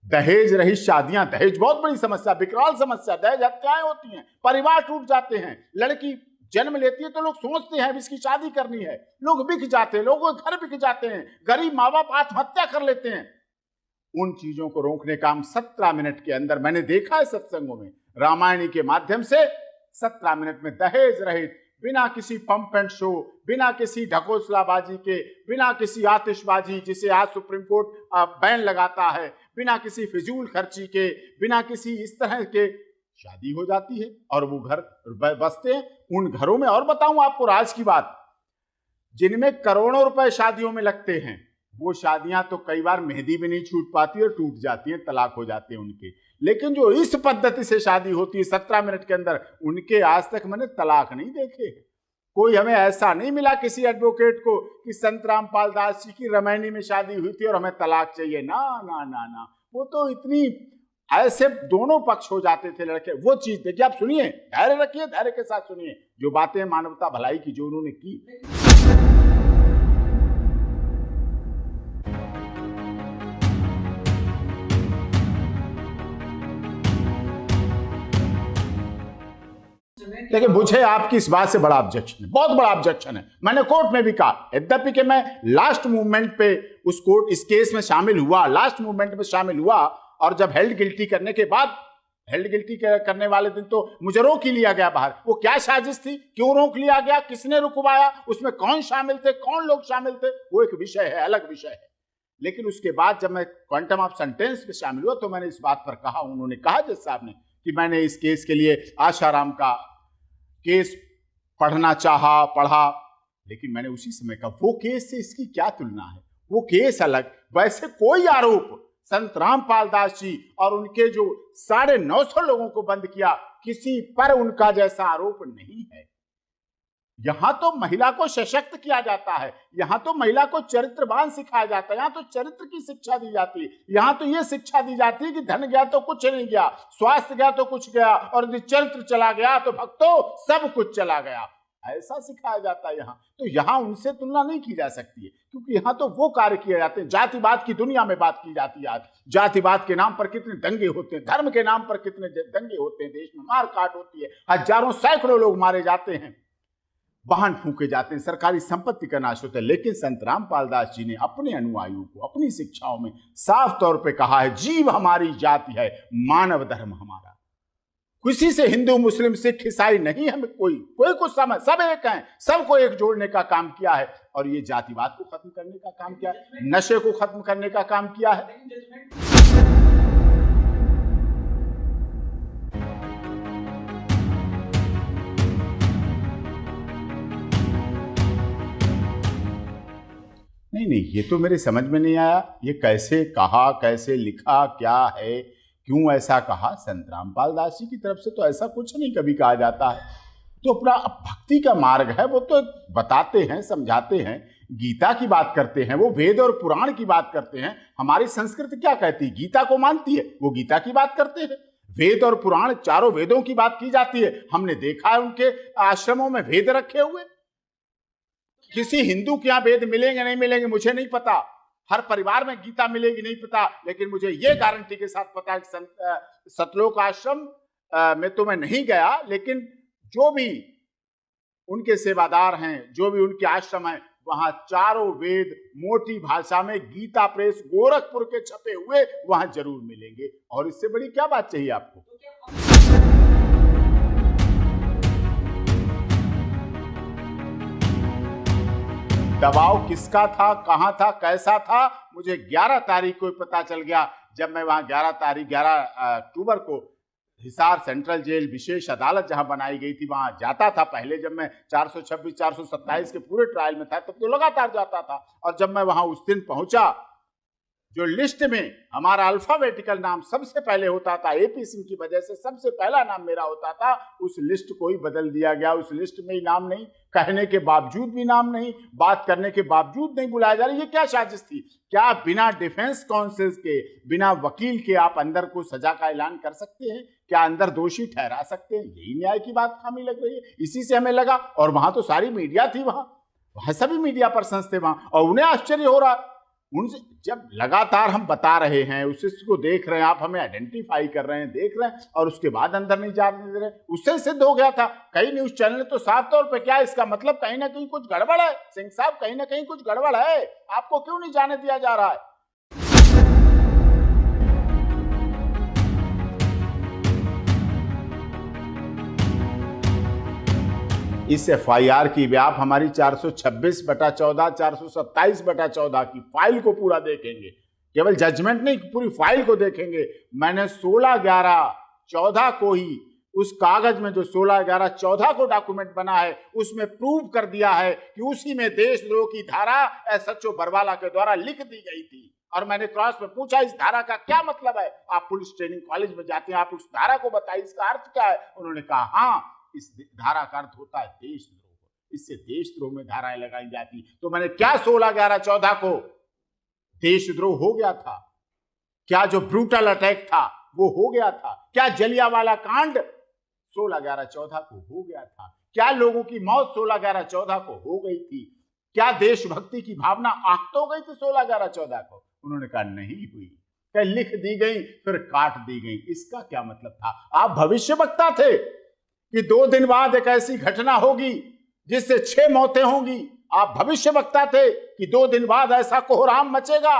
दहेज रहित शादियां, दहेज बहुत बड़ी समस्या, विकराल समस्या, दहेज हत्याएं होती हैं, परिवार टूट जाते हैं, लड़की जन्म लेती है तो लोग सोचते हैं इसकी शादी करनी है, लोग बिक जाते हैं, लोगों के घर बिक जाते हैं, गरीब माँ बाप आत्महत्या कर लेते हैं। उन चीजों को रोकने का हम 17 मिनट के अंदर, मैंने देखा है सत्संगों में, रामायणी के माध्यम से 17 मिनट में दहेज रहित, बिना किसी पंप एंड शो, बिना किसी ढकोसलाबाजी के, बिना किसी आतिशबाजी जिसे आज सुप्रीम कोर्ट बैन लगाता है, बिना किसी फिजूल खर्ची के, बिना किसी इस तरह के शादी हो जाती है और वो घर बसते हैं। उन घरों में, और बताऊं आपको राज की बात, जिनमें करोड़ों रुपए शादियों में लगते हैं, वो शादियां तो कई बार मेहंदी भी नहीं छूट पाती और टूट जाती हैं, तलाक हो जाते हैं उनके। लेकिन जो इस पद्धति से शादी होती है 17 मिनट के अंदर, उनके आज तक मैंने तलाक नहीं देखे। कोई हमें ऐसा नहीं मिला किसी एडवोकेट को कि संत रामपाल दास जी की रामायणी में शादी हुई थी और हमें तलाक चाहिए। ना ना ना ना, वो तो इतनी ऐसे दोनों पक्ष हो जाते थे लड़के। वो चीज देखिए, आप सुनिए, धैर्य रखिए, धैर्य के साथ सुनिए जो बातें मानवता भलाई की जो उन्होंने की। लेकिन मुझे आपकी इस बात से बड़ा ऑब्जेक्शन है, बहुत बड़ा ऑब्जेक्शन है। मैंने कोर्ट में भी कहा, यद्यपि कि मैं लास्ट मूवमेंट पे इस केस में शामिल हुआ, लास्ट मूवमेंट में शामिल हुआ, और जब हेल्ड गिल्टी करने के बाद, हेल्ड गिल्टी करने वाले दिन तो मुझे रोक ही लिया गया बाहर। वो क्या साजिश थी, क्यों रोक लिया गया, किसने रुकवाया, उसमें कौन शामिल थे, कौन लोग शामिल थे, वो एक विषय है, अलग विषय है। लेकिन उसके बाद जब मैं क्वांटम ऑफ सेंटेंस में शामिल हुआ तो मैंने इस बात पर कहा, उन्होंने कहा जज साहब ने कि मैंने इस केस के लिए आशाराम का केस पढ़ना चाहा, पढ़ा, लेकिन मैंने उसी समय कहा वो केस से इसकी क्या तुलना है, वो केस अलग। वैसे कोई आरोप संत रामपाल दास जी और उनके जो 950 लोगों को बंद किया, किसी पर उनका जैसा आरोप नहीं है। यहां तो महिला को सशक्त किया जाता है, यहां तो महिला को चरित्रवान सिखाया जाता है, यहां तो चरित्र की शिक्षा दी जाती है, यहां तो यह शिक्षा दी जाती है कि धन गया तो कुछ नहीं गया, स्वास्थ्य गया तो कुछ गया, और यदि चरित्र चला गया तो भक्तों सब कुछ चला गया, ऐसा सिखाया जाता है। यहां तो यहां उनसे तुलना नहीं की जा सकती है, क्योंकि यहां तो वो कार्य किए जाते हैं। जातिवाद की दुनिया में बात की जाती है, जातिवाद के नाम पर कितने दंगे होते हैं, धर्म के नाम पर कितने दंगे होते हैं, देश में मार काट होती है, हजारों सैकड़ों लोग मारे जाते हैं, वाहन फूके जाते हैं, सरकारी संपत्ति का नाश होता है। लेकिन संत रामपाल दास जी ने अपने अनुयायियों को अपनी शिक्षाओं में साफ तौर पे कहा है, जीव हमारी जाति है, मानव धर्म हमारा। किसी से हिंदू मुस्लिम सिख ईसाई नहीं, हमें कोई कुछ समझ, सब एक हैं, सबको एक जोड़ने का काम किया है, और ये जातिवाद को खत्म करने का काम किया है, नशे को खत्म करने का काम किया है। नहीं, ये तो मेरे समझ में नहीं आया, ये कैसे कहा, कैसे लिखा, क्या है, क्यों ऐसा कहा। संत रामपाल दास जी की तरफ से तो ऐसा कुछ नहीं कभी कहा जाता है। तो अपना भक्ति का मार्ग है, वो तो बताते हैं, समझाते हैं, गीता की बात करते हैं, वो वेद और पुराण की बात करते हैं। हमारी संस्कृति क्या कहती है, गीता को मानती है, वो गीता की बात करते हैं। वेद और पुराण, चारों वेदों की बात की जाती है। हमने देखा है उनके आश्रमों में वेद रखे हुए। किसी हिंदू के यहाँ वेद मिलेंगे नहीं मिलेंगे मुझे नहीं पता, हर परिवार में गीता मिलेगी नहीं पता, लेकिन मुझे ये गारंटी के साथ पता है कि सतलोक आश्रम में तो मैं नहीं गया, लेकिन जो भी उनके सेवादार हैं, जो भी उनके आश्रम हैं, वहां चारों वेद मोटी भाषा में गीता प्रेस गोरखपुर के छपे हुए वहां जरूर मिलेंगे। और इससे बड़ी क्या बात चाहिए आपको। दबाव किसका था, कहां था, कैसा था, मुझे 11 तारीख को पता चल गया, जब मैं वहां 11 अक्टूबर को हिसार सेंट्रल जेल विशेष अदालत जहां बनाई गई थी वहां जाता था। पहले जब मैं 426, 427 के पूरे ट्रायल में था तब तो लगातार जाता था, और जब मैं वहां उस दिन पहुंचा, जो लिस्ट में हमारा अल्फाबेटिकल नाम सबसे पहले होता था, एपी सिंह की वजह से सबसे पहला नाम मेरा होता था, उस लिस्ट को ही बदल दिया गया। उस लिस्ट में ही नाम नहीं, कहने के बावजूद भी नाम नहीं, बात करने के बावजूद नहीं बुलाया जा रहा। ये क्या साजिश थी? क्या बिना डिफेंस काउंसिल के, बिना वकील के आप अंदर को सजा का ऐलान कर सकते हैं? क्या अंदर दोषी ठहरा सकते हैं? यही न्याय की बात हमें लग रही है। इसी से हमें लगा, और वहां तो सारी मीडिया थी, वहां सभी मीडिया पर्संस थे वहां, और उन्हें आश्चर्य हो रहा। उनसे जब लगातार हम बता रहे हैं, उस को देख रहे हैं, आप हमें आइडेंटिफाई कर रहे हैं, देख रहे हैं, और उसके बाद अंदर नहीं जाने दे रहे, उससे सिद्ध हो गया था। कई न्यूज चैनल तो साफ तौर पे, क्या इसका मतलब कहीं ना कहीं कुछ गड़बड़ है सिंह साहब, कहीं ना कहीं कुछ गड़बड़ है, आपको क्यों नहीं जाने दिया जा रहा है? इस FIR की व्याप हमारी 426/14, 427/14 की फाइल को पूरा देखेंगे, केवल जजमेंट नहीं, पूरी फाइल को देखेंगे। मैंने 16/11/14 को ही उस कागज में जो 16/11/14 को डॉक्यूमेंट बना है, उसमें प्रूव कर दिया है कि उसी में देशद्रोह की धारा SHO बरवाला के द्वारा लिख दी गई थी। और मैंने क्रॉस में पूछा, इस धारा का क्या मतलब है? आप पुलिस ट्रेनिंग कॉलेज में जाते हैं, आप उस धारा को बताइए, इसका अर्थ क्या है? उन्होंने कहा, हाँ, इस धारा का अर्थ होता है देशद्रोह, इससे देशद्रोह में धाराएं लगाई जाती। तो मैंने क्या 16/11/14 को देशद्रोह हो गया था? क्या जो ब्रूटल अटैक था वो हो गया था? क्या जलियांवाला कांड 16/11/14 को हो गया था? क्या लोगों की मौत 16/11/14 को हो गई थी? क्या देशभक्ति की भावना आहत हो गई थी 16/11/14 को? उन्होंने कहा नहीं हुई, क्या लिख दी गई फिर काट दी गई। इसका क्या मतलब था? आप भविष्यवक्ता थे कि 2 दिन बाद एक ऐसी घटना होगी जिससे 6 मौतें होंगी। आप भविष्यवक्ता थे कि 2 दिन बाद ऐसा कोहराम मचेगा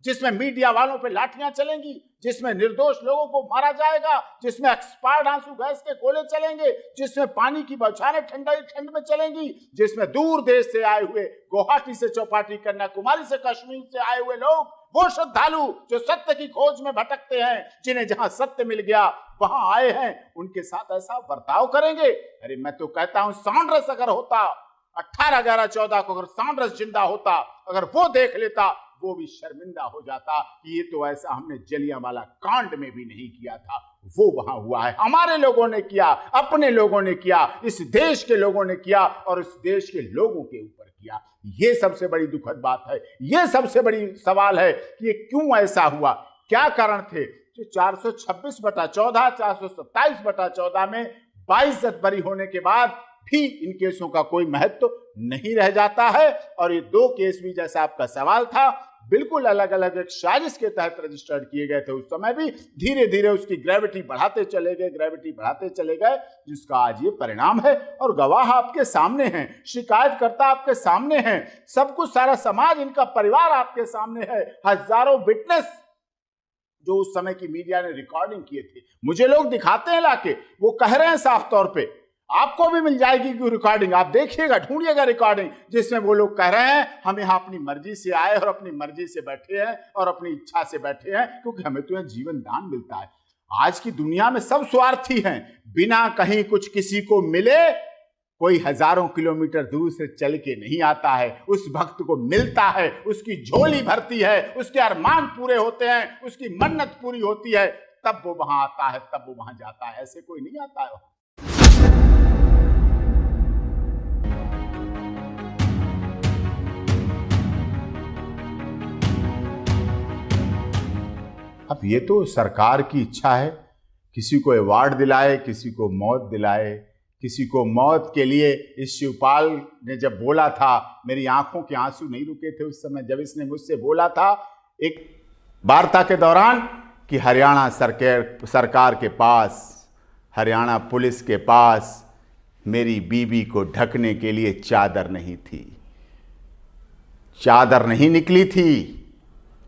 जिसमें मीडिया वालों पे लाठियां चलेंगी, जिसमें निर्दोष लोगों को मारा जाएगा, जिसमें एक्सपायर्ड आंसू गैस के गोले चलेंगे, जिसमें पानी की बौछारें ठंड में चलेंगी, जिसमें दूर देश से आए हुए, गुवाहाटी से चौपाटी, कन्याकुमारी से कश्मीर से आए हुए लोग, वो श्रद्धालु जो सत्य की खोज में भटकते हैं, जिन्हें जहां सत्य मिल गया वहां आए हैं, उनके साथ ऐसा बर्ताव करेंगे। अरे मैं तो कहता हूं सॉन्डर्स अगर होता 18, 11, 14 को, अगर सॉन्डर्स जिंदा होता, अगर वो देख लेता, वो भी शर्मिंदा हो जाता कि ये तो ऐसा हमने जलियांवाला कांड में भी नहीं किया था, वो वहां हुआ है। हमारे लोगों ने किया, अपने लोगों ने किया, इस देश के लोगों ने किया और इस देश के लोगों के ऊपर किया। ये सबसे बड़ी दुखद बात है। ये सबसे बड़ी सवाल है कि ये क्यों ऐसा हुआ, क्या कारण थे। 426/14, 427/14 में 22 बरी होने के बाद भी इन केसों का कोई महत्व नहीं रह जाता है। और ये 2 केस भी, जैसा आपका सवाल था, बिल्कुल अलग अलग एक साजिश के तहत रजिस्टर्ड किए गए थे। उस समय भी धीरे धीरे उसकी ग्रेविटी बढ़ाते चले गए, जिसका आज ये परिणाम है। और गवाह आपके सामने हैं, शिकायतकर्ता आपके सामने हैं, सब कुछ, सारा समाज, इनका परिवार आपके सामने है, हजारों विटनेस जो उस समय की मीडिया ने रिकॉर्डिंग किए थे, मुझे लोग दिखाते हैं लाके, वो कह रहे हैं साफ तौर पे, आपको भी मिल जाएगी रिकॉर्डिंग, आप देखिएगा, ढूंढिएगा रिकॉर्डिंग, जिसमें वो लोग कह रहे हैं हम यहाँ अपनी मर्जी से आए और अपनी मर्जी से बैठे हैं और अपनी इच्छा से बैठे हैं, क्योंकि हमें तो यहाँ जीवन दान मिलता है। आज की दुनिया में सब स्वार्थी हैं, बिना कहीं कुछ किसी को मिले कोई हजारों किलोमीटर दूर से चल के नहीं आता है, उस भक्त को मिलता है, उसकी झोली भरती है, उसके अरमान पूरे होते हैं, उसकी मन्नत पूरी होती है, तब वो वहां आता है, तब वो वहां जाता है, ऐसे कोई नहीं आता है। अब ये तो सरकार की इच्छा है, किसी को अवार्ड दिलाए, किसी को मौत दिलाए, किसी को मौत के लिए। इस शिवपाल ने जब बोला था, मेरी आंखों के आंसू नहीं रुके थे उस समय जब इसने मुझसे बोला था एक वार्ता के दौरान कि हरियाणा सरकार के पास, हरियाणा पुलिस के पास मेरी बीबी को ढकने के लिए चादर नहीं थी, चादर नहीं निकली थी।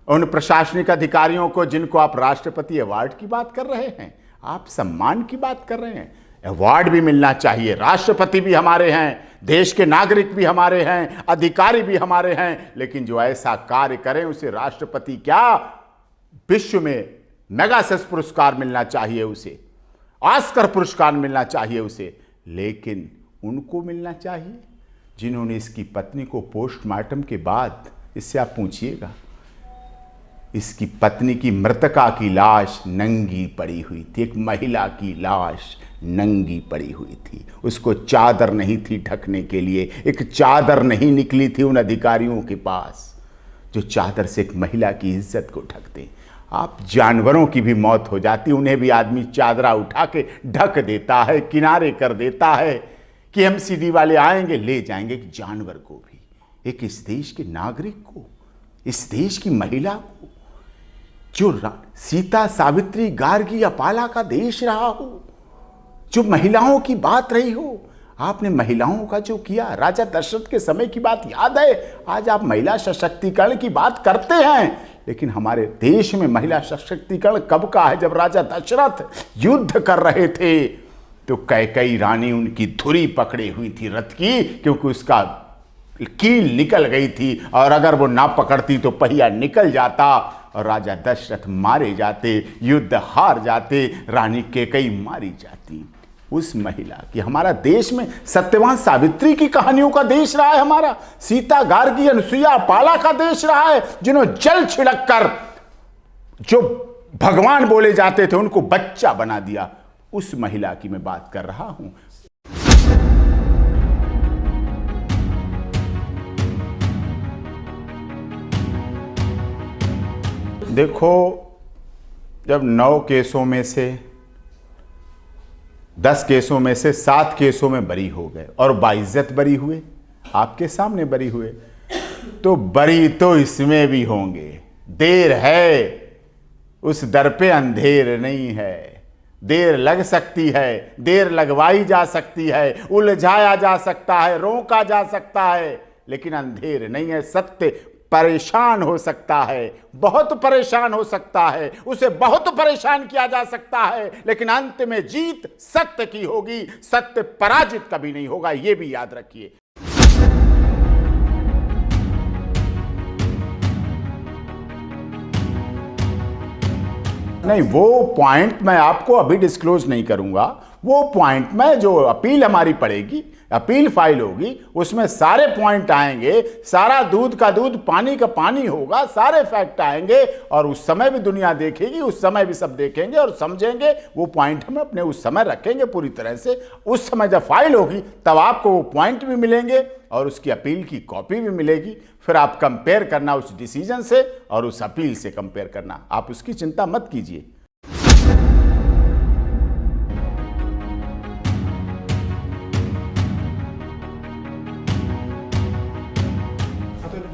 उन प्रशासनिक अधिकारियों को जिनको आप राष्ट्रपति अवार्ड की बात कर रहे हैं, आप सम्मान की बात कर रहे हैं, अवार्ड भी मिलना चाहिए। राष्ट्रपति भी हमारे हैं, देश के नागरिक भी हमारे हैं, अधिकारी भी हमारे हैं, लेकिन जो ऐसा कार्य करें उसे राष्ट्रपति क्या, विश्व में मेगासेस पुरस्कार मिलना चाहिए उसे, ऑस्कर पुरस्कार मिलना चाहिए उसे, लेकिन उनको मिलना चाहिए जिन्होंने इसकी पत्नी को पोस्टमार्टम के बाद, इससे आप पूछिएगा, इसकी पत्नी की मृतका की लाश नंगी पड़ी हुई थी, एक महिला की लाश नंगी पड़ी हुई थी, उसको चादर नहीं थी ढकने के लिए, एक चादर नहीं निकली थी उन अधिकारियों के पास जो चादर से एक महिला की इज्जत को ढकते। आप जानवरों की भी मौत हो जाती, उन्हें भी आदमी चादरा उठा के ढक देता है, किनारे कर देता है कि एमसीडी वाले आएंगे ले जाएंगे। एक जानवर को भी, एक इस देश के नागरिक को, इस देश की महिला को, जो सीता, सावित्री, गार्गी, अपाला का देश रहा हो, जो महिलाओं की बात रही हो, आपने महिलाओं का जो किया, राजा दशरथ के समय की बात याद है। आज आप महिला सशक्तिकरण की बात करते हैं, लेकिन हमारे देश में महिला सशक्तिकरण कब का है? जब राजा दशरथ युद्ध कर रहे थे तो कैकेयी रानी उनकी धुरी पकड़ी हुई थी रथ की, क्योंकि उसका कील निकल गई थी, और अगर वो ना पकड़ती तो पहिया निकल जाता और राजा दशरथ मारे जाते, युद्ध हार जाते, रानी कैकेयी मारी जाती। उस महिला की, हमारा देश में सत्यवान सावित्री की कहानियों का देश रहा है, हमारा सीता, गार्गी, अनुसुईया, पाला का देश रहा है, जिन्होंने जल छिड़क कर जो भगवान बोले जाते थे उनको बच्चा बना दिया। उस महिला की मैं बात कर रहा हूं। देखो, जब 9 केसों में से 10 केसों में से 7 केसों में बरी हो गए और बाइज्जत बरी हुए, आपके सामने बरी हुए, तो बरी तो इसमें भी होंगे। देर है, उस दर पे अंधेर नहीं है। देर लग सकती है, देर लगवाई जा सकती है, उलझाया जा सकता है, रोका जा सकता है, लेकिन अंधेर नहीं है। सत्य परेशान हो सकता है, बहुत परेशान हो सकता है, उसे बहुत परेशान किया जा सकता है, लेकिन अंत में जीत सत्य की होगी। सत्य पराजित कभी नहीं होगा, यह भी याद रखिए। नहीं, वो पॉइंट मैं आपको अभी डिस्क्लोज नहीं करूंगा। वो पॉइंट में जो अपील हमारी पड़ेगी, अपील फाइल होगी, उसमें सारे पॉइंट आएंगे, सारा दूध का दूध पानी का पानी होगा, सारे फैक्ट आएंगे और उस समय भी दुनिया देखेगी, उस समय भी सब देखेंगे और समझेंगे। वो पॉइंट हम अपने उस समय रखेंगे पूरी तरह से। उस समय जब फाइल होगी तब आपको वो पॉइंट भी मिलेंगे और उसकी अपील की कॉपी भी मिलेगी। फिर आप कंपेयर करना उस डिसीजन से और उस अपील से कंपेयर करना। आप उसकी चिंता मत कीजिए।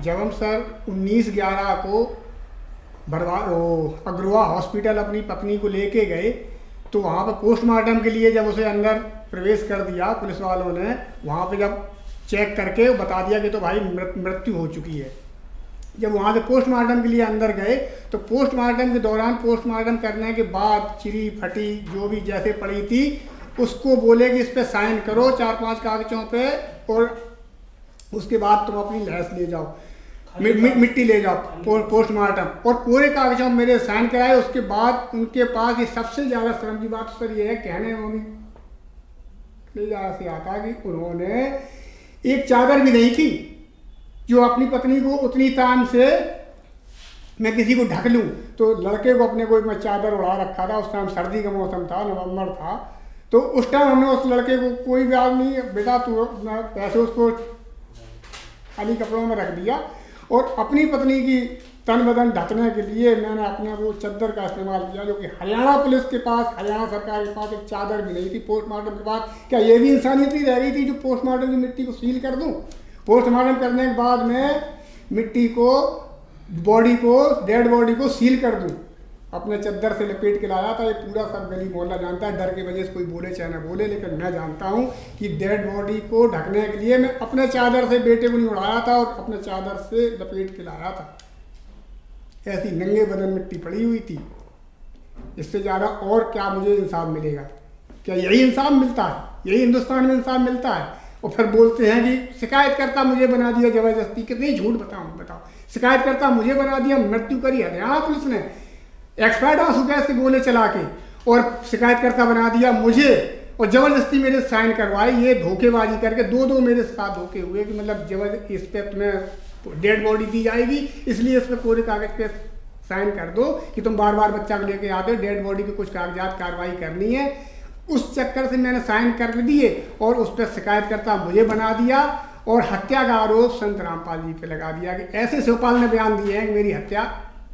जब हम सर 19/11 को अग्रवा हॉस्पिटल अपनी पत्नी को लेके गए तो वहाँ पर पोस्टमार्टम के लिए जब उसे अंदर प्रवेश कर दिया पुलिस वालों ने, वहाँ पे जब चेक करके बता दिया कि तो भाई मृत्यु हो चुकी है। जब वहाँ से पोस्टमार्टम के लिए अंदर गए तो पोस्टमार्टम के दौरान, पोस्टमार्टम करने के बाद चिरी फटी जो भी जैसे पड़ी थी उसको बोले कि इस पे साइन करो 4-5 कागजों पे और उसके बाद तुम अपनी लैस ले जाओ, मिट्टी ले जाओ पोस्टमार्टम, और पूरे कागजों में मेरे साइन कराए। उसके बाद उनके पास ये सबसे ज़्यादा शर्म की बात सर ये है, कहने में ले जा से आता कि उन्होंने एक चादर भी नहीं थी जो अपनी पत्नी को उतनी तान से मैं किसी को ढक लूँ। तो लड़के को अपने को मैं चादर उड़ा रखा था, उस टाइम सर्दी का मौसम था, नवंबर था। तो उस टाइम हमने उस लड़के को कोई बात नहीं बेटा तू पैसे उसको खाली कपड़ों में रख दिया और अपनी पत्नी की तन बदन ढकने के लिए मैंने अपने वो चादर का इस्तेमाल किया, जो कि हरियाणा पुलिस के पास, हरियाणा सरकार के पास एक चादर भी नहीं थी पोस्टमार्टम के बाद। क्या ये भी इंसानियत ही रह गई थी जो पोस्टमार्टम की मिट्टी को सील कर दूं? पोस्टमार्टम करने के बाद में मिट्टी को, बॉडी को, डेड बॉडी को सील कर दूं, अपने चादर से लपेट के लाया था। ये पूरा सब गली मोहल्ला जानता है, डर की वजह से कोई बोले चाहे ना बोले, लेकिन मैं जानता हूँ कि डेड बॉडी को ढकने के लिए मैं अपने चादर से बेटे को नहीं उड़ाया था और अपने चादर से लपेट के लाया था। ऐसी नंगे बदन मिट्टी पड़ी हुई थी। इससे ज़्यादा और क्या मुझे इंसाफ मिलेगा? क्या यही इंसाफ मिलता है? यही हिंदुस्तान में इंसाफ मिलता है? और फिर बोलते हैं कि शिकायतकर्ता मुझे बना दिया ज़बरदस्ती। कितनी झूठ बताओ। शिकायतकर्ता मुझे बना दिया, मृत्यु करी हरियाणा पुलिस ने एक्सपायर्ड आंसू गैस के गोले चला के, और शिकायतकर्ता बना दिया मुझे और ज़बरदस्ती मेरे साइन करवाए। ये धोखेबाजी करके दो मेरे साथ धोखे हुए कि मतलब जबरदस्ती इस पर तुम्हें डेड बॉडी दी जाएगी, इसलिए इस पर पूरे कागज़ पे साइन कर दो कि तुम बार बार बच्चा को लेके आते हो, डेड बॉडी के कुछ कागजात कार्रवाई करनी है। उस चक्कर से मैंने साइन कर दिए और उस पर शिकायतकर्ता मुझे बना दिया और हत्या का आरोप संत रामपाल जी पे लगा दिया कि ऐसे शिवपाल ने बयान दिए हैं कि मेरी हत्या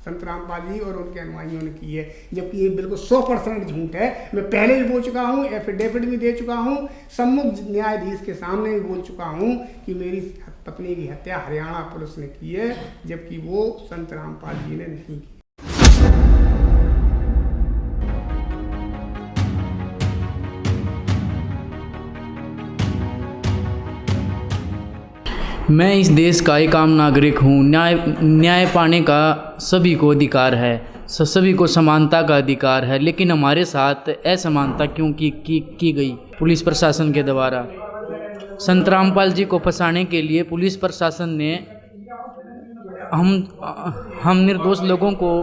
संत रामपाल जी और उनके अनुयायियों ने की है, जबकि ये बिल्कुल 100% झूठ है। मैं पहले भी बोल चुका हूँ, एफिडेविट भी दे चुका हूँ, सम्मुख न्यायाधीश के सामने भी बोल चुका हूँ कि मेरी पत्नी की हत्या हरियाणा पुलिस ने की है, जबकि वो संत रामपाल जी ने नहीं की। मैं इस देश का एक आम नागरिक हूँ। न्याय पाने का सभी को अधिकार है, सभी को समानता का अधिकार है, लेकिन हमारे साथ असमानता क्यों की गई पुलिस प्रशासन के द्वारा? संत रामपाल जी को फंसाने के लिए पुलिस प्रशासन ने हम निर्दोष लोगों को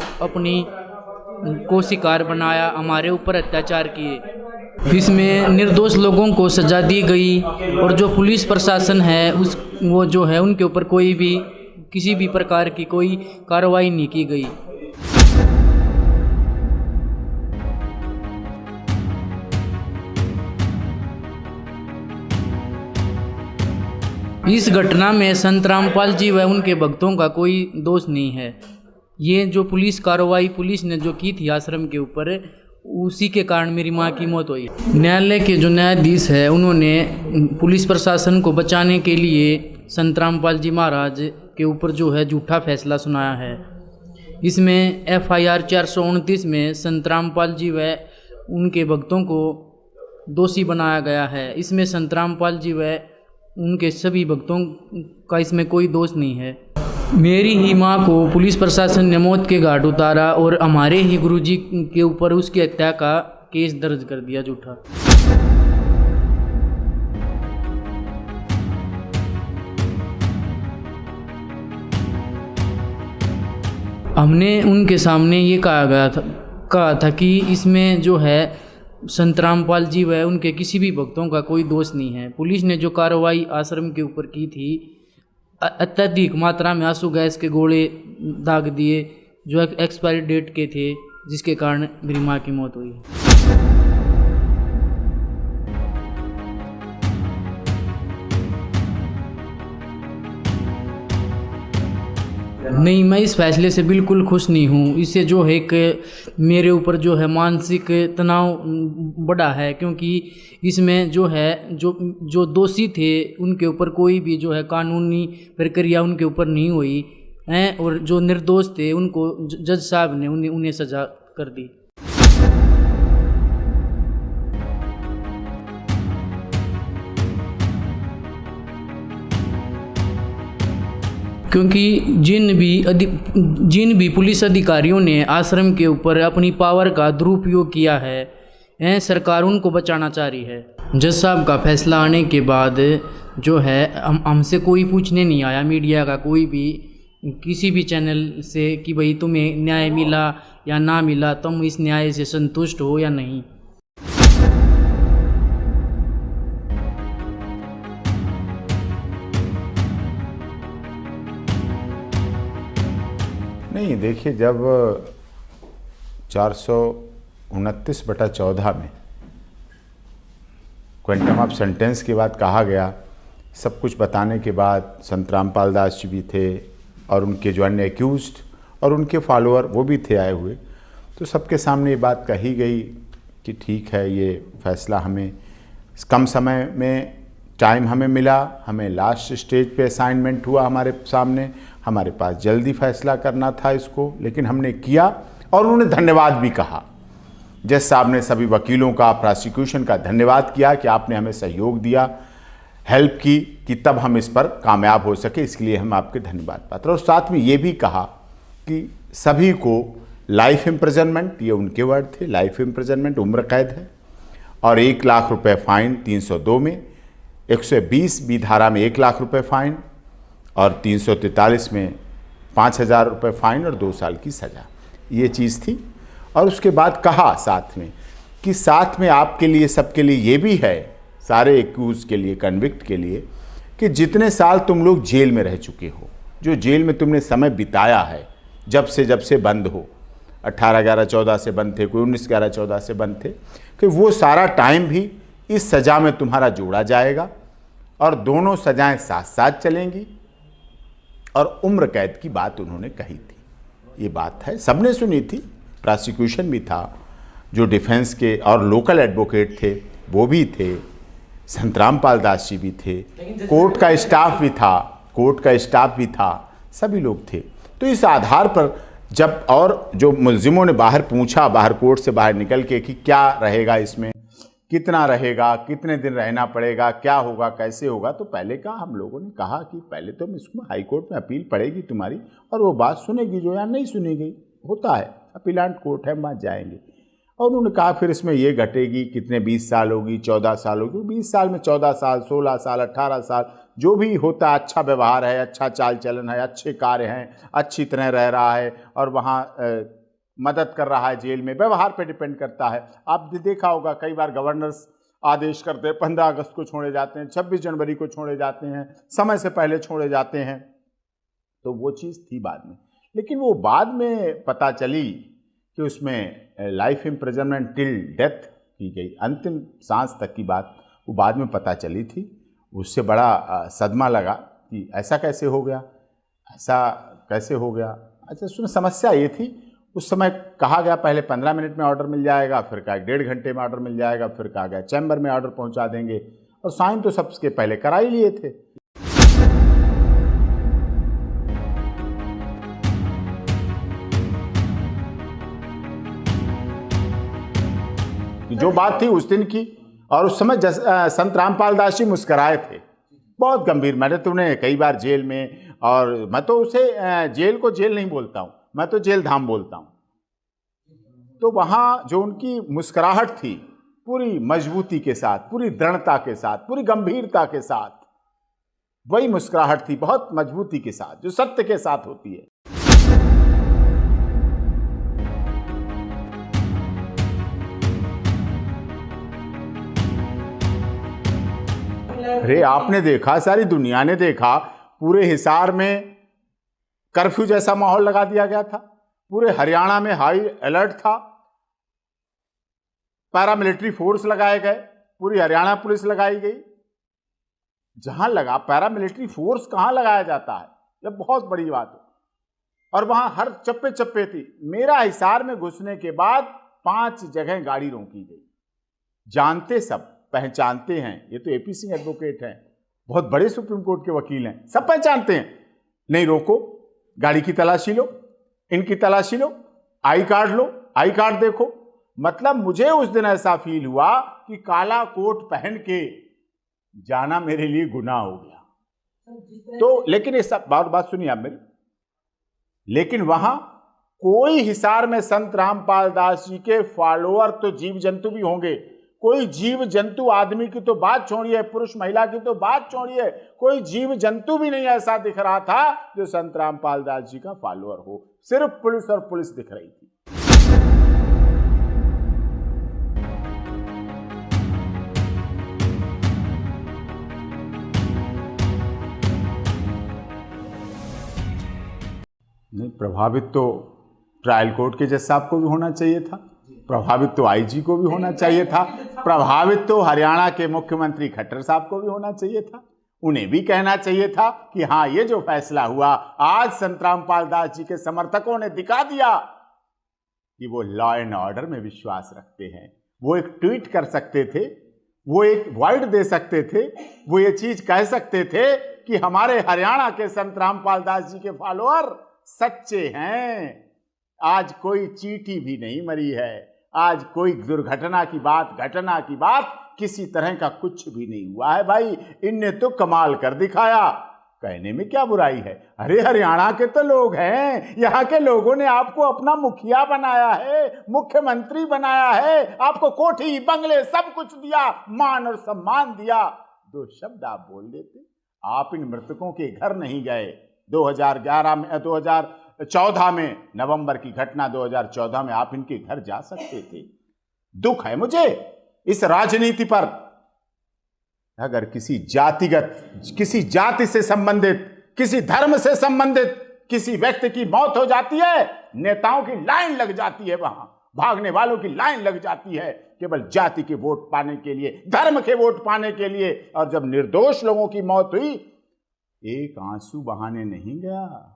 को शिकार बनाया, हमारे ऊपर अत्याचार किए। इसमें निर्दोष लोगों को सज़ा दी गई और जो पुलिस प्रशासन है वो जो है उनके ऊपर कोई भी किसी भी प्रकार की कोई कार्रवाई नहीं की गई। इस घटना में संत रामपाल जी व उनके भक्तों का कोई दोष नहीं है। ये जो पुलिस कार्रवाई पुलिस ने जो की थी आश्रम के ऊपर, उसी के कारण मेरी माँ की मौत हुई। न्यायालय के जो न्यायाधीश है उन्होंने पुलिस प्रशासन को बचाने के लिए संत रामपाल जी महाराज के ऊपर जो है झूठा फैसला सुनाया है। इसमें FIR 429 में संत रामपाल जी व उनके भक्तों को दोषी बनाया गया है। इसमें संत रामपाल जी व उनके सभी भक्तों का इसमें कोई दोष नहीं है। मेरी ही माँ को पुलिस प्रशासन ने मौत के घाट उतारा और हमारे ही गुरुजी के ऊपर उसकी हत्या का केस दर्ज कर दिया झूठा। हमने उनके सामने ये कहा था कि इसमें जो है संत रामपाल जी व उनके किसी भी भक्तों का कोई दोष नहीं है। पुलिस ने जो कार्रवाई आश्रम के ऊपर की थी, अत्यधिक मात्रा में आंसू गैस के गोले दाग दिए जो एक्सपायरी डेट के थे, जिसके कारण मेरी माँ की मौत हुई। नहीं, मैं इस फैसले से बिल्कुल खुश नहीं हूँ। इससे जो है कि मेरे ऊपर जो है मानसिक तनाव बढ़ा है, क्योंकि इसमें जो है जो दोषी थे उनके ऊपर कोई भी जो है कानूनी प्रक्रिया उनके ऊपर नहीं हुई हैं, और जो निर्दोष थे उनको जज साहब ने उन्हें सजा कर दी। क्योंकि जिन भी पुलिस अधिकारियों ने आश्रम के ऊपर अपनी पावर का दुरुपयोग किया है, सरकार उनको बचाना चाह रही है। जज साहब का फैसला आने के बाद जो है हमसे कोई पूछने नहीं आया, मीडिया का कोई भी किसी भी चैनल से, कि भाई तुम्हें न्याय मिला या ना मिला, तुम इस न्याय से संतुष्ट हो या नहीं। नहीं, देखिए, जब 429/14 में क्वांटम ऑफ सेंटेंस के बाद कहा गया, सब कुछ बताने के बाद संत रामपाल दास जी भी थे और उनके जो अन्य एक्यूज्ड और उनके फॉलोअर वो भी थे आए हुए, तो सबके सामने ये बात कही गई कि ठीक है, ये फैसला हमें कम समय में टाइम हमें मिला, हमें लास्ट स्टेज पे असाइनमेंट हुआ हमारे सामने, हमारे पास जल्दी फैसला करना था इसको, लेकिन हमने किया। और उन्होंने धन्यवाद भी कहा, जज साहब ने सभी वकीलों का, प्रोसिक्यूशन का धन्यवाद किया कि आपने हमें सहयोग दिया, हेल्प की कि तब हम इस पर कामयाब हो सके, इसके लिए हम आपके धन्यवाद पात्र। और साथ में ये भी कहा कि सभी को लाइफ इम्प्रिजनमेंट, ये उनके वर्ड थे, लाइफ इम्प्रिजनमेंट उम्र कैद है, और 1 लाख रुपए फाइन 302 में, 120 बी धारा में 1 लाख रुपए फाइन, और 343 में 5,000 रुपये फाइन और 2 साल की सज़ा, ये चीज़ थी। और उसके बाद कहा साथ में कि साथ में आपके लिए, सबके लिए ये भी है, सारे एक्यूज के लिए, कन्विक्ट के लिए, कि जितने साल तुम लोग जेल में रह चुके हो, जो जेल में तुमने समय बिताया है, जब से बंद हो, 18/11/14 से बंद थे, कोई 19/11/14 से बंद थे, कि वो सारा टाइम भी इस सज़ा में तुम्हारा जोड़ा जाएगा और दोनों सज़ाएं साथ साथ चलेंगी। और उम्र कैद की बात उन्होंने कही थी, ये बात है, सबने सुनी थी, प्रोसिक्यूशन भी था, जो डिफेंस के और लोकल एडवोकेट थे वो भी थे, संत रामपाल दास जी भी थे, कोर्ट का स्टाफ भी था, सभी लोग थे। तो इस आधार पर जब, और जो मुल्जिमों ने बाहर पूछा, बाहर कोर्ट से बाहर निकल के, कि क्या रहेगा इसमें, कितना रहेगा, कितने दिन रहना पड़ेगा, क्या होगा, कैसे होगा, तो पहले का हम लोगों ने कहा कि पहले तो इसमें हाई कोर्ट में अपील पड़ेगी तुम्हारी, और वो बात सुनेगी जो या नहीं सुनी गई, होता है, अपीलांट कोर्ट है, वहाँ जाएंगे। और उन्होंने कहा फिर इसमें ये घटेगी, कितने 20 साल होगी, 14 साल होगी, 20 साल में 14 साल, 16 साल, 18 साल, जो भी होता है, अच्छा व्यवहार है, अच्छा चाल चलन है, अच्छे कार्य हैं, अच्छी तरह रह रहा है और वहाँ मदद कर रहा है जेल में, व्यवहार पे डिपेंड करता है। आप देखा होगा कई बार गवर्नर्स आदेश करते हैं, 15 अगस्त को छोड़े जाते हैं, 26 जनवरी को छोड़े जाते हैं, समय से पहले छोड़े जाते हैं, तो वो चीज़ थी बाद में। लेकिन वो बाद में पता चली कि उसमें लाइफ इम्प्रिजनमेंट टिल डेथ की गई, अंतिम सांस तक की बात वो बाद में पता चली थी। उससे बड़ा सदमा लगा कि ऐसा कैसे हो गया, ऐसा कैसे हो गया। अच्छा, उसमें समस्या ये थी, उस समय कहा गया पहले 15 मिनट में ऑर्डर मिल जाएगा, फिर कहा 1.5 घंटे में ऑर्डर मिल जाएगा, फिर कहा गया चैम्बर में ऑर्डर पहुंचा देंगे, और साइन तो सबके पहले करा ही लिए थे। कि जो बात थी उस दिन की। और उस समय संत रामपाल दास जी मुस्कराए थे, बहुत गंभीर। मैंने तो उन्हें कई बार जेल में, और मैं तो उसे जेल को जेल नहीं बोलता हूँ, मैं तो जेल धाम बोलता हूँ। तो वहाँ जो उनकी मुस्कुराहट थी, पूरी मजबूती के साथ, पूरी दृढ़ता के साथ, पूरी गंभीरता के साथ, वही मुस्कुराहट थी, बहुत मजबूती के साथ, जो सत्य के साथ होती है। अरे आपने देखा, सारी दुनिया ने देखा, पूरे हिसार में कर्फ्यू जैसा माहौल लगा दिया गया था, पूरे हरियाणा में हाई अलर्ट था, पैरामिलिट्री फोर्स लगाए गए, पूरी हरियाणा पुलिस लगाई गई। जहां लगा पैरामिलिट्री फोर्स कहां लगाया जाता है, यह बहुत बड़ी बात है। और वहां हर चप्पे चप्पे थी। मेरा हिसार में घुसने के बाद 5 जगह गाड़ी रोकी गई। जानते सब, पहचानते हैं, ये तो एपी सिंह एडवोकेट हैं, बहुत बड़े सुप्रीम कोर्ट के वकील हैं, सब पहचानते हैं। नहीं रोको, गाड़ी की तलाशी लो, इनकी तलाशी लो, I card low, I card देखो। मतलब मुझे उस दिन ऐसा फील हुआ कि काला कोट पहन के जाना मेरे लिए गुनाह हो गया। तो लेकिन इस बात सुनिए आप मेरी, लेकिन वहां कोई हिसार में संत रामपाल दास जी के फॉलोअर तो जीव जंतु भी होंगे, कोई जीव जंतु, आदमी की तो बात छोड़िए, पुरुष महिला की तो बात छोड़िए, कोई जीव जंतु भी नहीं ऐसा दिख रहा था जो संत रामपाल दास जी का फॉलोअर हो। सिर्फ पुलिस और पुलिस दिख रही थी। नहीं, प्रभावित तो ट्रायल कोर्ट के जज साहब को भी होना चाहिए था, प्रभावित तो आईजी को भी होना चाहिए था, प्रभावित तो हरियाणा के मुख्यमंत्री खट्टर साहब को भी होना चाहिए था। उन्हें भी कहना चाहिए था कि हाँ, ये जो फैसला हुआ, आज संत रामपाल दास जी के समर्थकों ने दिखा दिया कि वो लॉ एंड ऑर्डर में विश्वास रखते हैं। वो एक ट्वीट कर सकते थे, वो एक वर्ड दे सकते थे, वो ये चीज कह सकते थे कि हमारे हरियाणा के संत रामपाल दास जी के फॉलोअर सच्चे हैं। आज कोई चींटी भी नहीं मरी है, आज कोई दुर्घटना की बात, घटना की बात, किसी तरह का कुछ भी नहीं हुआ है। भाई इनने तो कमाल कर दिखाया, कहने में क्या बुराई है। अरे हरियाणा के तो लोग हैं, यहाँ के लोगों ने आपको अपना मुखिया बनाया है, मुख्यमंत्री बनाया है, आपको कोठी बंगले सब कुछ दिया, मान और सम्मान दिया। 2 शब्द आप बोल देते, आप इन मृतकों के घर नहीं गए। 2014 में नवंबर की घटना, 2014 में आप इनके घर जा सकते थे। दुख है मुझे इस राजनीति पर। अगर किसी जातिगत, किसी जाति से संबंधित, किसी धर्म से संबंधित किसी व्यक्ति की मौत हो जाती है, नेताओं की लाइन लग जाती है, वहां भागने वालों की लाइन लग जाती है, केवल जाति के वोट पाने के लिए, धर्म के वोट पाने के लिए। और जब निर्दोष लोगों की मौत हुई, एक आंसू बहाने नहीं गया,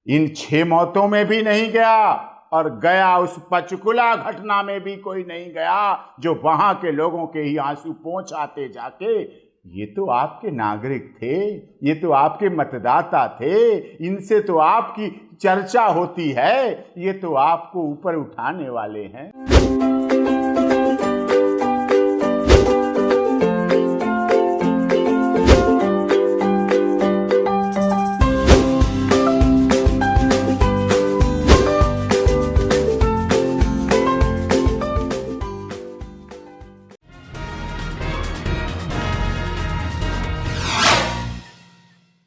इन 6 मौतों में भी नहीं गया, और गया उस पंचकुला घटना में भी कोई नहीं गया, जो वहां के लोगों के ही आंसू पहुंचाते जाके। ये तो आपके नागरिक थे, ये तो आपके मतदाता थे, इनसे तो आपकी चर्चा होती है, ये तो आपको ऊपर उठाने वाले हैं।